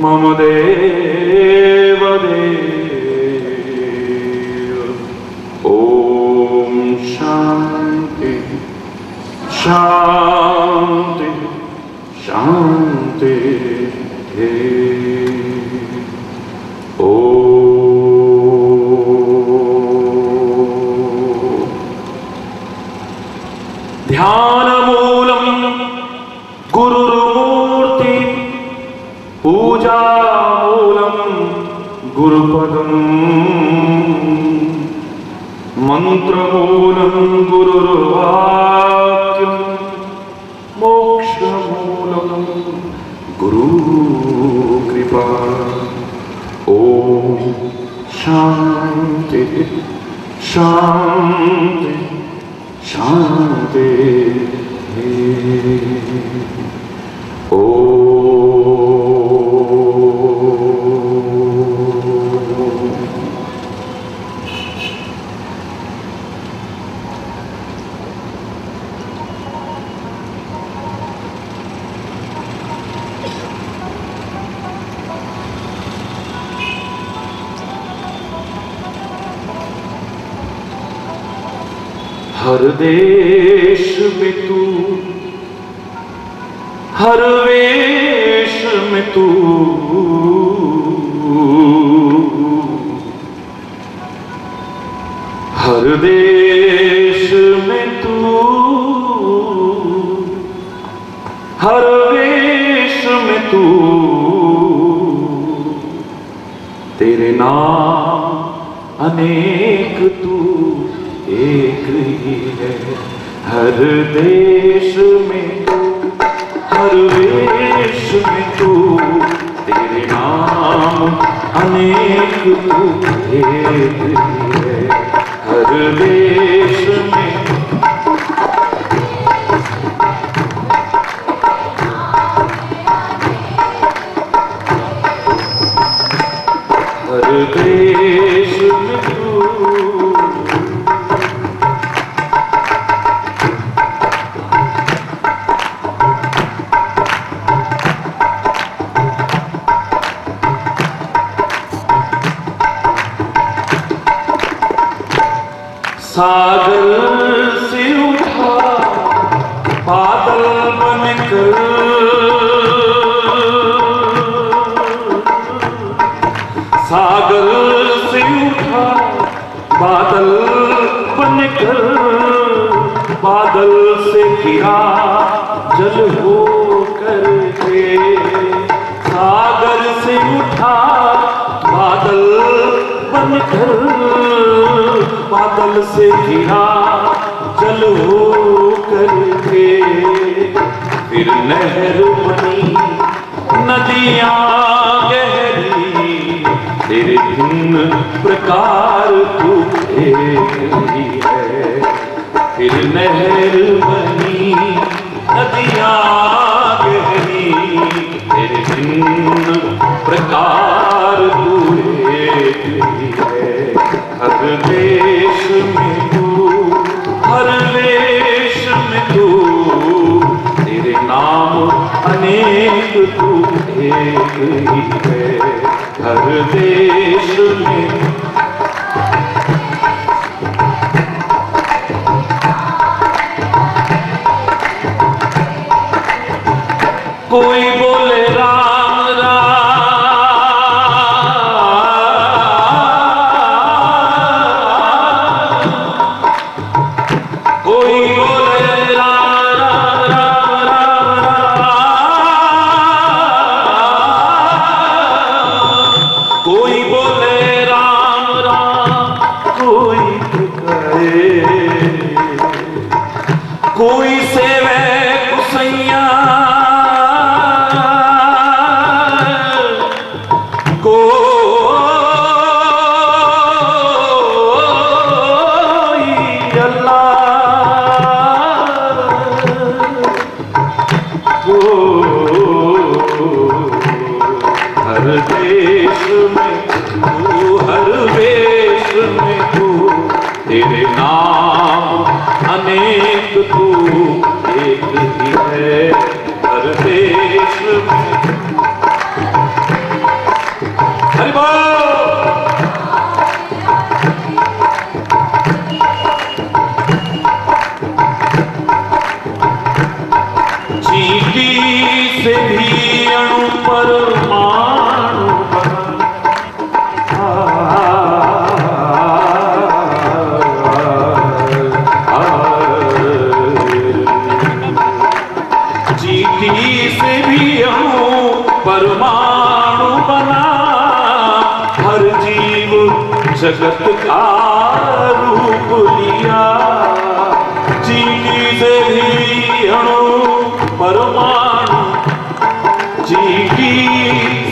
मम देवदेव। ॐ शान्ति शान्ति शान्ति। ध्यानमूलं गुरुर्मूर्ति, पूजामूलं गुरुपदम्, मंत्रमूलं गुरुर्वाक्यं, मोक्षमूलं गुरुकृपा। ॐ शान्ति शान्ति शान्ति। हर देश में तू, हर वेश में तू, हर देश में तेरे नाम अनेक तू एक ही है। हर देश में तू, हर वेश में तू, तेरे नाम अनेक तू एक ही है। हर देश में हर देश में तू, सागर से उठा बादल बनकर, सागर से उठा बादल बनकर, बादल से गिरा जल हो करके। सागर से उठा बादल बनकर, बादल से गिरा जल हो करके। फिर नहर बनी नदियां गहरी, तेरे भिन्न प्रकार तू एक ही है। फिर नहर बनी नदियां गहरी, तेरे भिन्न प्रकार तू एक ही है। हर देश में तू, हर वेश में तू, तेरे नाम अनेक तू एक ही है। हर देश में कोई बोले राम राम, कोई बोले राम राम राम राम, कोई बोले राम राम, कोई पुकारे, कोई सेवे कुसैया, हर देश में तू, हर वेश में तू, तेरे नाम अनेक तू एक ही है। हर देश में हरि बोल। चींटी से भी अणु परमाणु चींटी से भी अणु परमाणु बना। हर जीव जगत का रूप लिया। चींटी से भी अणु परमाणु, चींटी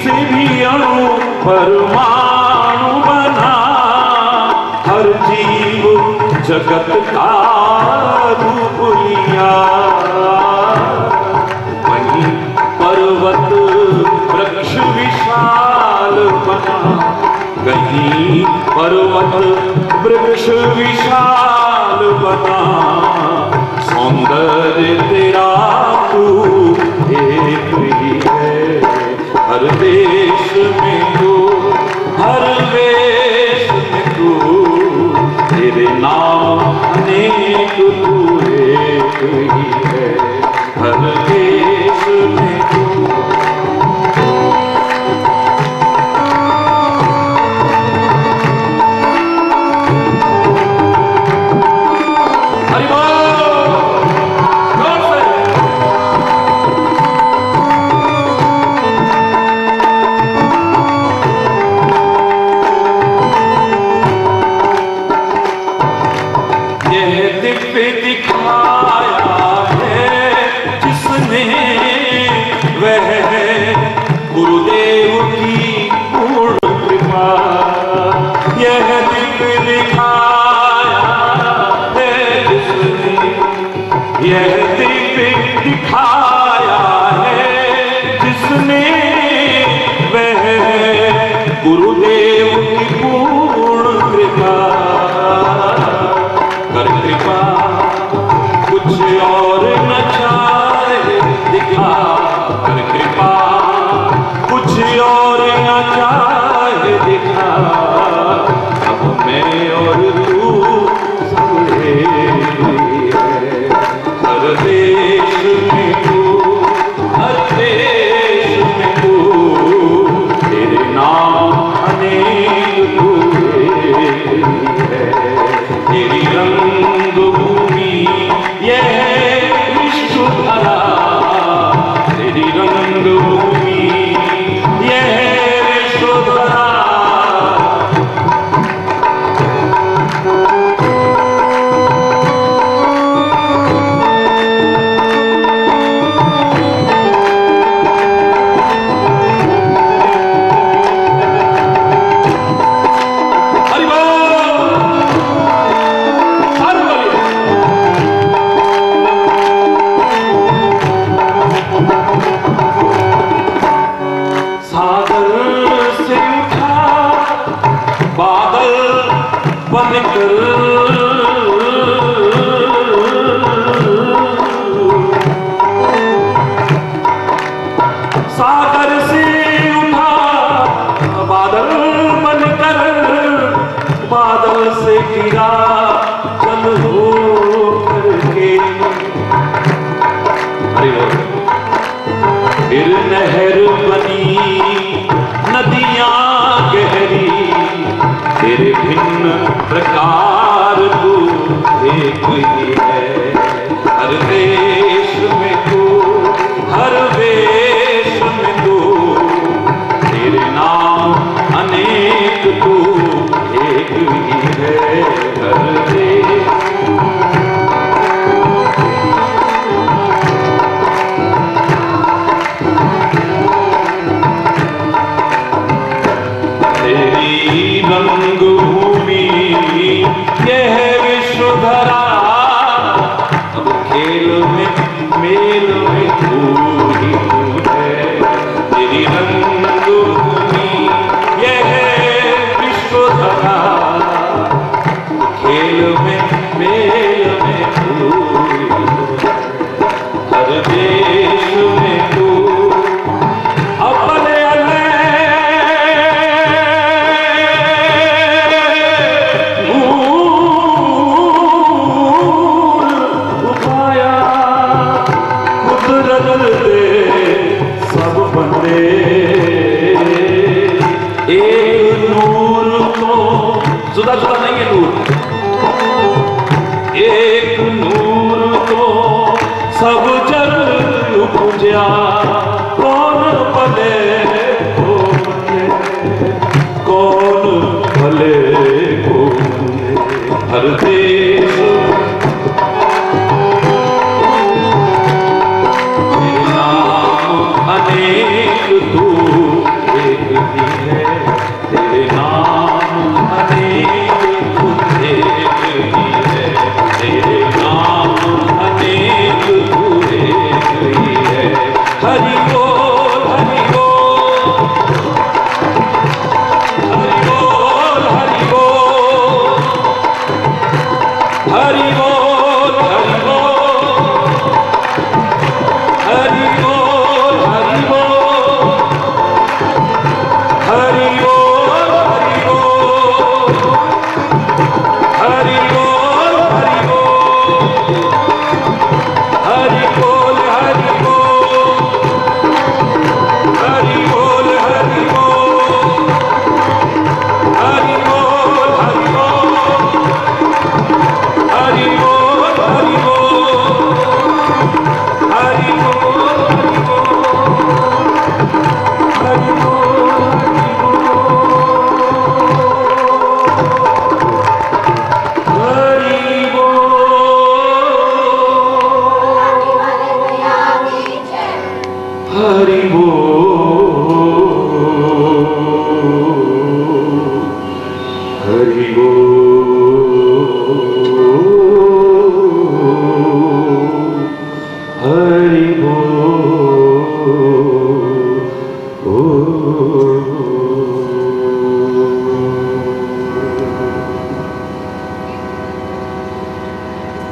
से भी अणु परमाणु बना। हर जीव जगत का रूप लिया। वहीं पर्वत वृक्ष विशाल बना, कहीं पर्वत वृक्ष विशाल बना। सौंदर्य तेरा तू एक ही है। हर देश में तू, हर वेश में तू, तेरे नाम अनेक तू एक ही है। हर देश में तू, दिखाया है जिसने वह गुरुदेव की पूर्ण कृपा। कर कृपा कुछ और न चाहे दिखा, कर कृपा कुछ और न चाहे दिखा। अब मैं और तू सब एक ही है। हर देश में तू, हर देश में तू, तेरे नाम अनेक तू एक ही है। तेरी रंग भूमि यह विश्व धरा, तेरी रंग भूमि यह विश्व धरा। हरि बोल, सारे बोलिए। सागर से उठा बादल बनकर, सागर से उठा बादल बनकर, बादल से गिरा जल हो करके। हरि बोल। फिर नहर बनी नदियां गहरी, तेरे भिन्न प्रकार तू एक ही है। हर देश में तू, हर वेश में तू, तेरे नाम अनेक तू एक ही है। हर देश तेरी रंग भूमि यह विश्व धरा। अब खेल में मेल में तू ही तू है। तेरी रंग भूमि यह विश्व धरा। खेल में मेल में तू ही तू है। हर देश में तू अपने सब बंदे एक नूर को, जुदा जुदा नहीं है नूर, एक नूर को सब जग उपजा। कौन भले को भले, कौन भले को भले। हर देश अनेक तू एक ही है। तेरे नाम अनेक तू एक ही है। तेरे नाम अनेक तू एक ही है। हर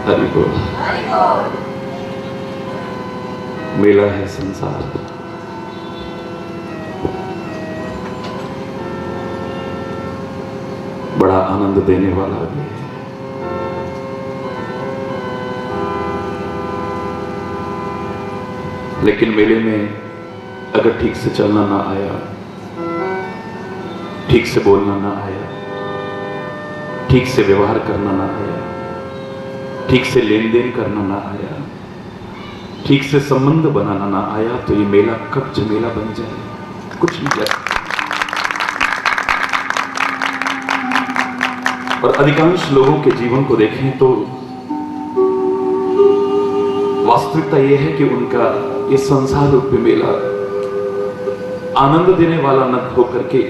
हरि बोल। मेला है संसार, बड़ा आनंद देने वाला भी है, लेकिन मेले में अगर ठीक से चलना ना आया, ठीक से बोलना ना आया, ठीक से व्यवहार करना ना आया, ठीक से लेन देन करना ना आया, ठीक से संबंध बनाना ना आया, तो ये मेला कब झमेला बन जाए, कुछ नहीं कर। और अधिकांश लोगों के जीवन को देखें तो वास्तविकता यह है कि उनका ये संसार रूपी मेला आनंद देने वाला न होकर के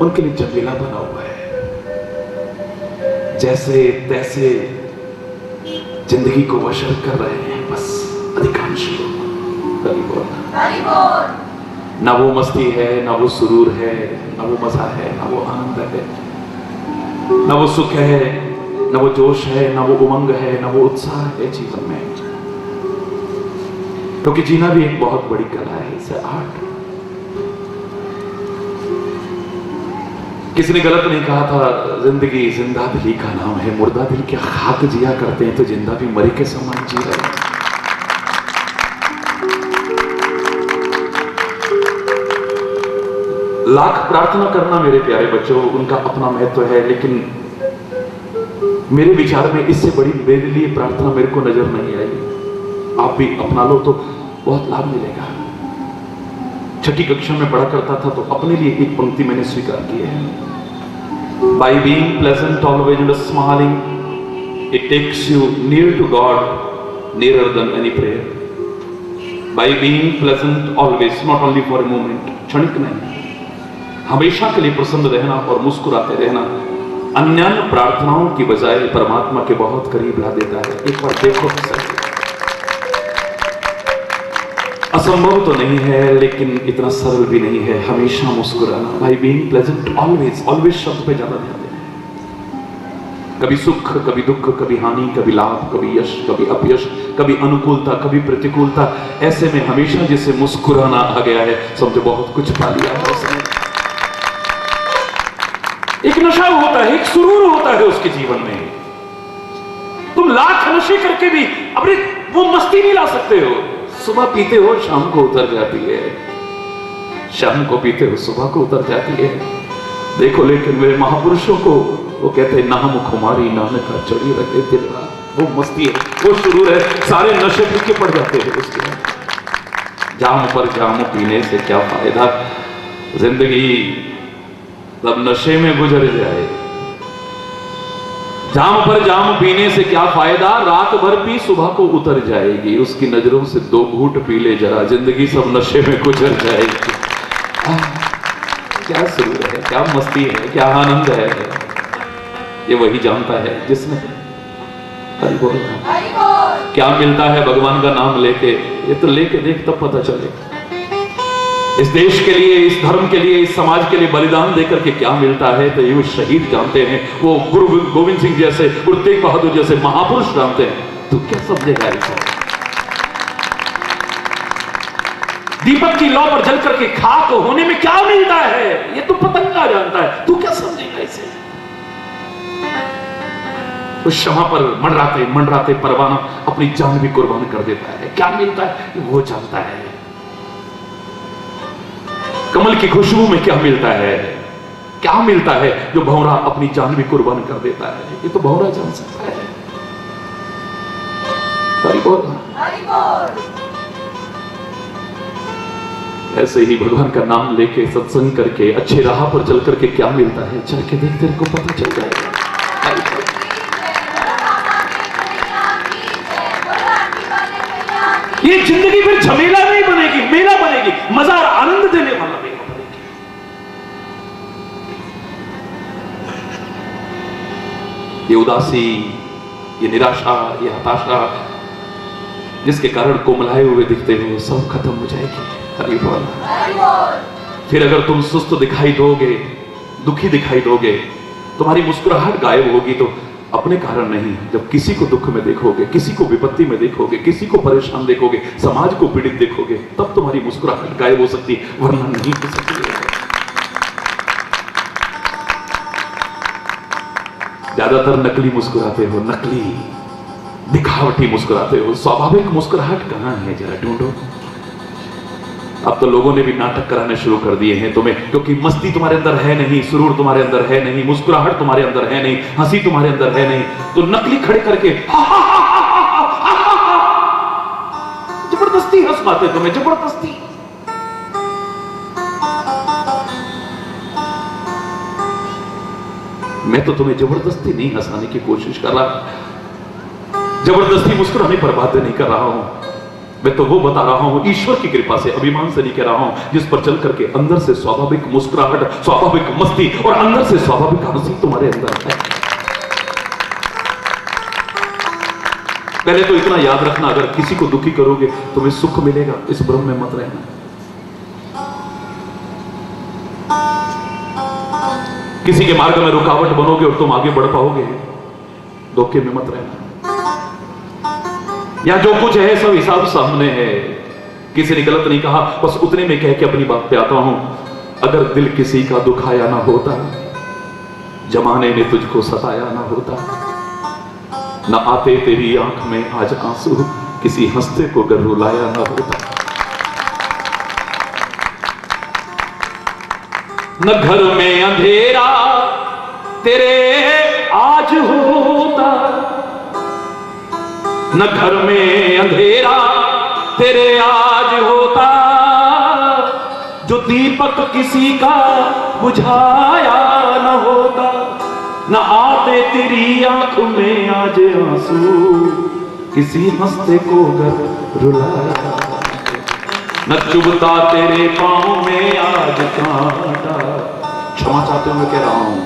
उनके लिए झमेला बना हुआ है। जैसे तैसे जिंदगी को बशर कर रहे हैं बस अधिकांश लोग। ना वो मस्ती है, ना वो सुरूर है, ना वो मजा है, ना वो आनंद है, ना वो सुख है, ना वो जोश है, ना वो उमंग है, ना वो उत्साह है जीवन में। क्योंकि जीना भी एक बहुत बड़ी कला है, इसे आर्ट। किसी ने गलत नहीं कहा था, जिंदगी जिंदा दिली का नाम है, मुर्दा दिल के खाक जिया करते हैं तो जिंदा भी मरे के समान जी रहे हैं। लाख प्रार्थना करना मेरे प्यारे बच्चों, उनका अपना महत्व है, लेकिन मेरे विचार में इससे बड़ी मेरे लिए प्रार्थना मेरे को नजर नहीं आई। आप भी अपना लो तो बहुत लाभ मिलेगा। छठी कक्षा में पढ़ा करता था तो अपने लिए एक पंक्ति मैंने स्वीकार की है, by being pleasant always and smiling it takes you near to God, nearer than any prayer. by being pleasant always, not only for a moment, क्षणिक नहीं, हमेशा के लिए प्रसन्न रहना और मुस्कुराते रहना अन्य प्रार्थनाओं की बजाय परमात्मा के बहुत करीब ला देता है। एक बार देखो तो सही, असंभव तो नहीं है लेकिन इतना सरल भी नहीं है हमेशा मुस्कुराना। By being pleasant always, always शब्द पे ज्यादा ध्यान देना। कभी सुख, कभी दुख, कभी हानि, कभी लाभ, कभी यश, कभी अपयश, कभी अनुकूलता, कभी प्रतिकूलता, ऐसे में हमेशा जिसे मुस्कुराना आ गया है समझो बहुत कुछ पा लिया है उसने। एक नशा होता है, एक सुरूर होता है उसके जीवन में। तुम लाख नशे करके भी अपनी वो मस्ती नहीं ला सकते हो। सुबह पीते हो शाम को उतर जाती है, शाम को पीते हो सुबह को उतर जाती है। देखो लेकिन वे महापुरुषों को वो कहते हैं नाम खुमारी नानका चढ़ी रखे दिल, वो मस्ती है, वो सुरूर है, सारे नशे पीछे पड़ जाते हैं उसके। जाम पर जाम पीने से क्या फायदा, जिंदगी तब नशे में गुजर जाए। जाम पर जाम पीने से क्या फायदा, रात भर पी सुबह को उतर जाएगी। उसकी नजरों से दो घूंट पी ले जरा, जिंदगी सब नशे में गुजर जाएगी। क्या सुरूर है, क्या मस्ती है, क्या आनंद है, ये वही जानता है जिसने हरि बोल। क्या मिलता है भगवान का नाम लेके, ये तो लेके देख तब पता चलेगा। इस देश के लिए, इस धर्म के लिए, इस समाज के लिए बलिदान देकर के क्या मिलता है तो ये शहीद जानते हैं, वो गुरु गोविंद सिंह जैसे, गुरु तेग बहादुर जैसे महापुरुष जानते हैं। तू क्या समझेगा इसे? दीपक की लौ पर जल करके खाक होने में क्या मिलता है ये तो पतंगा जानता है, तू क्या समझेगा इसे? उस शमा पर मंडराते मंडराते परवाना अपनी जान भी कुर्बान कर देता है। क्या मिलता है वो जानता है। कमल की खुशबू में क्या मिलता है, क्या मिलता है जो भंवरा अपनी जान भी कुर्बान कर देता है, ये तो भंवरा जान सकता है। हरि बोल। ऐसे ही भगवान का नाम लेके सत्संग करके अच्छे राह पर चल करके क्या मिलता है, चल के देख तेरे को पता चल जाएगा। ये जिंदगी फिर झमेला नहीं बनेगी, मेला बनेगी, मजा और आनंद देने वाला मेला बनेगी। ये उदासी, ये निराशा, ये हताशा जिसके कारण कोमलाए हुए दिखते हो सब खत्म हो जाएगी। हरि बोल। फिर अगर तुम सुस्त दिखाई दोगे, दुखी दिखाई दोगे, तुम्हारी मुस्कुराहट गायब होगी तो अपने कारण नहीं, जब किसी को दुख में देखोगे, किसी को विपत्ति में देखोगे, किसी को परेशान देखोगे, समाज को पीड़ित देखोगे, तब तुम्हारी मुस्कुराहट गायब हो सकती है, वरना नहीं हो सकती। ज्यादातर नकली मुस्कुराते हो, नकली दिखावटी मुस्कुराते हो, स्वाभाविक मुस्कुराहट कहां है जरा ढूंढो। अब तो लोगों ने भी नाटक कराने शुरू कर दिए हैं तुम्हें, क्योंकि मस्ती तुम्हारे अंदर है नहीं, सुरूर तुम्हारे अंदर है नहीं, मुस्कुराहट तुम्हारे अंदर है नहीं, हंसी तुम्हारे अंदर है नहीं, तो नकली खड़े करके जबरदस्ती हंसवाते तुम्हें, जबरदस्ती। मैं तो तुम्हें जबरदस्ती नहीं हंसाने की कोशिश कर रहा, जबरदस्ती मुस्कुराने पर बाध्य नहीं कर रहा हूं। मैं तो वो बता रहा हूं, ईश्वर की कृपा से, अभिमान से नहीं कह रहा हूं, जिस पर चल करके अंदर से स्वाभाविक मुस्कुराहट, स्वाभाविक मस्ती और अंदर से स्वाभाविक हंसी तुम्हारे अंदर है। पहले तो इतना याद रखना, अगर किसी को दुखी करोगे तुम्हें सुख मिलेगा, इस भ्रम में मत रहना। किसी के मार्ग में रुकावट बनोगे और तुम आगे बढ़ पाओगे, धोखे में मत रहना। या जो कुछ है सब हिसाब सामने है, किसी ने गलत नहीं कहा, बस उतने में कह के अपनी बात पे आता हूं। अगर दिल किसी का दुखाया ना होता, जमाने ने तुझको सताया ना होता, ना आते तेरी आंख में आज आंसू, किसी हंसते को गर रुलाया ना होता। न घर में अंधेरा तेरे आज होता, न घर में अंधेरा तेरे आज होता, जो दीपक किसी का बुझाया न होता, न आते तेरी आंख में आज आंसू, किसी हंसते को गर रुलाया, न चुभता तेरे पांव में आज कांटा। क्षमा चाहते हुए कह रहा हूं,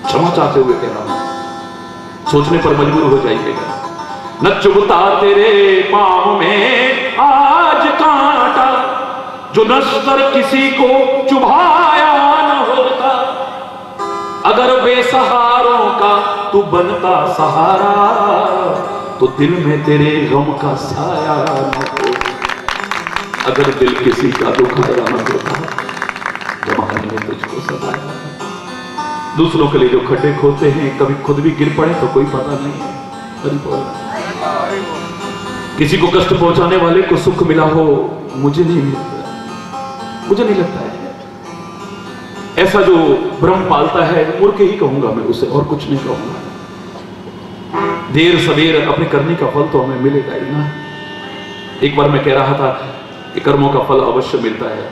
क्षमा चाहते हुए कह रहा हूं, सोचने पर मजबूर हो जाइएगा। न चुभता तेरे पांव में आज कांटा, जो नश्तर किसी को चुभाया न होता, अगर बेसहारों का तू बनता सहारा, तो दिल में तेरे गम का साया न होता। अगर दिल किसी का दुखाया न होता, जमाने ने तुझको सताया। दूसरों के लिए जो खड्डे खोदते हैं, कभी खुद भी गिर पड़े तो कोई पता नहीं है। किसी को कष्ट पहुंचाने वाले को सुख मिला हो, मुझे नहीं लगता है। ऐसा जो भ्रम पालता है, मूर्ख ही कहूंगा मैं उसे, और कुछ नहीं कहूंगा। देर सवेर अपने करने का फल तो हमें मिलेगा ही ना। एक बार मैं कह रहा था कि कर्मों का फल अवश्य मिलता है।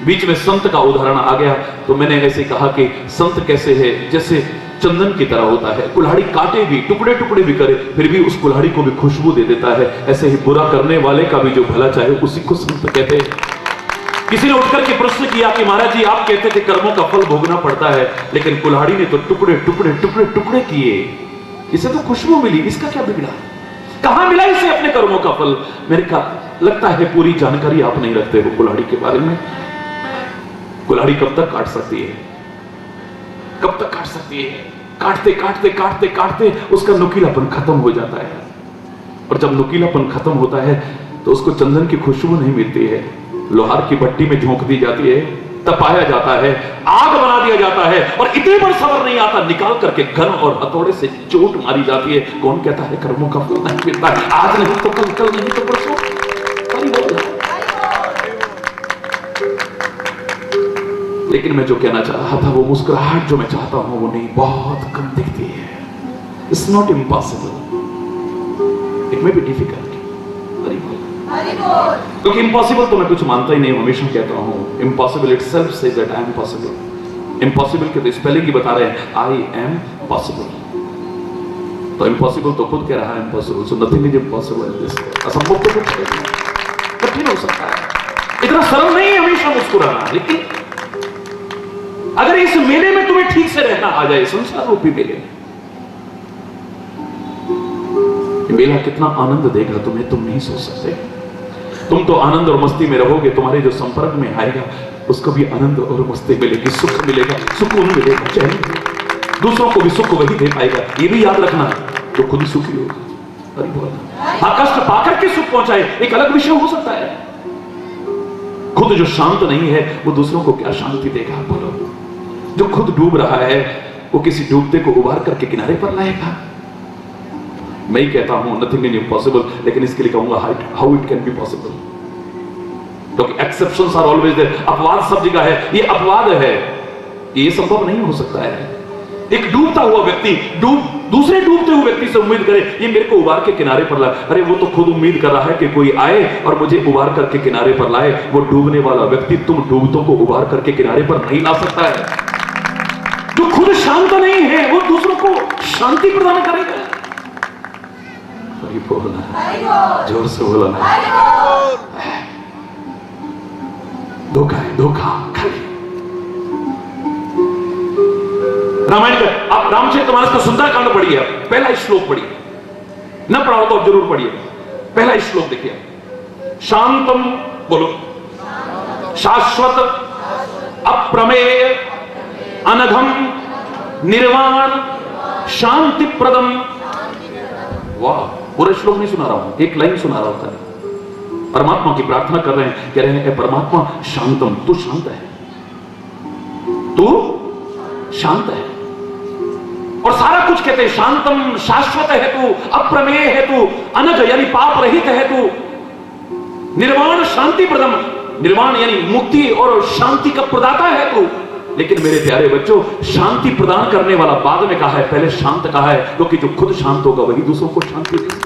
बीच में संत का उदाहरण आ गया, तो मैंने ऐसे कहा कि संत कैसे है, जैसे चंदन की तरह होता है, कुल्हाड़ी काटे भी, टुकड़े टुकड़े भी करे, फिर भी उस कुल्हाड़ी को भी खुशबू दे देता है। ऐसे ही बुरा करने वाले का भी जो भला चाहे, उसी को संत कहते हैं। किसी ने उठकर के प्रश्न किया कि महाराज जी, आप कहते थे कर्मों का फल भोगना पड़ता है, लेकिन कुल्हाड़ी ने तो टुकड़े टुकड़े टुकड़े टुकड़े किए, इसे तो खुशबू मिली, इसका क्या बिगड़ा? कहां मिला इसे अपने कर्मों का फल? मेरे का लगता है पूरी जानकारी आप नहीं रखते हो कुल्हाड़ी के बारे में। कुल्हाड़ी कब तक काट सकती है? कब तक काट सकती है? काटते काटते काटते काटते उसका नुकीलापन खत्म हो जाता है, और जब नुकीलापन खत्म होता है तो उसको चंदन की खुशबू नहीं मिलती है। लोहार की भट्टी में झोंक दी जाती है, तपाया जाता है, आग बना दिया जाता है, और इतने पर सबर नहीं आता, निकाल करके घन और हथौड़े से चोट मारी जाती है। कौन कहता है कर्मों का फल नहीं मिलता? आज नहीं तो कल, कल नहीं तो परसों। लेकिन मैं जो कहना चाह रहा था, वो मुस्कुराहट जो मैं चाहता हूं वो नहीं, बहुत कम दिखती है। It's not impossible, it may be difficult. क्योंकि इम्पॉसिबल तो मैं कुछ मानता ही नहीं, हमेशा कहता हूं impossible itself says that I am possible. Impossible के तो स्पेलिंग ही बता रहे हैं, आई एम पॉसिबल। तो इम्पॉसिबल तो खुद कह रहा है impossible, so nothing is impossible in this world. असंभव तो कुछ कठिन हो सकता है, इतना सरल नहीं है हमेशा मुस्कुराना। लेकिन अगर इस मेले में तुम्हें ठीक से रहना आ जाए, संसार रूपी मेले में, मेला कितना आनंद देगा तुम्हें, तुम नहीं सोच सकते। तुम तो आनंद और मस्ती में रहोगे, तुम्हारे जो संपर्क में आएगा उसको भी आनंद और मस्ती मिलेगी, सुख मिलेगा, सुकून मिलेगा, चैन। दूसरों को भी सुख वही दे पाएगा। ये भी याद रखना जो खुद सुखी होगा। हरि बोल। हाँ, कष्ट पाकर के सुख पहुंचाए एक अलग विषय हो सकता है। खुद जो शांत नहीं है वो दूसरों को क्या शांति देगा? बोलो। जो खुद डूब रहा है वो किसी डूबते को उबार करके किनारे पर लाएगा? मैं ही कहता हूं नथिंग इज इम्पॉसिबल, लेकिन इसके लिए कहूंगा how it can be possible. क्योंकि एक्सेप्शंस आर ऑलवेज देयर। अपवाद सब जगह है, ये अपवाद है, ये संभव नहीं हो सकता है। एक डूबता हुआ व्यक्ति दूसरे डूबते हुए व्यक्ति से उम्मीद करे ये मेरे को उबार के किनारे पर लाए। अरे वो तो खुद उम्मीद कर रहा है कि कोई आए और मुझे उबार करके किनारे पर लाए। वो डूबने वाला व्यक्ति तुम डूबतों को उबार करके किनारे पर नहीं ला सकता है। जो खुद शांत नहीं है वो दूसरों को शांति प्रदान करेगा। बोलना जोर से बोलना। धोखा है, धोखा खाली। रामायण का आप रामचरितमानस का सुंदरकांड पढ़िए, पहला श्लोक पढ़िए, न पढ़ा हो तो जरूर पढ़िए। पहला श्लोक देखिए, शांतम बोलो, शाश्वत अप्रमेय अनघम निर्वाण शांति प्रदम। वाह, पूरा श्लोक नहीं सुना रहा हूं, एक लाइन सुना रहा था। परमात्मा की प्रार्थना कर रहे हैं, कह रहे हैं परमात्मा शांतम, तू शांत है, तू शांत है। और सारा कुछ कहते हैं, शांतम शाश्वत है तू, अप्रमेय है तू, अनघ यानी पाप रहित है तू, निर्वाण शांति प्रदम, निर्वाण यानी मुक्ति और शांति का प्रदाता है तू। लेकिन मेरे प्यारे बच्चों, शांति प्रदान करने वाला बाद में कहा है, पहले शांत कहा है, क्योंकि जो खुद शांत होगा वही दूसरों को शांति देगा।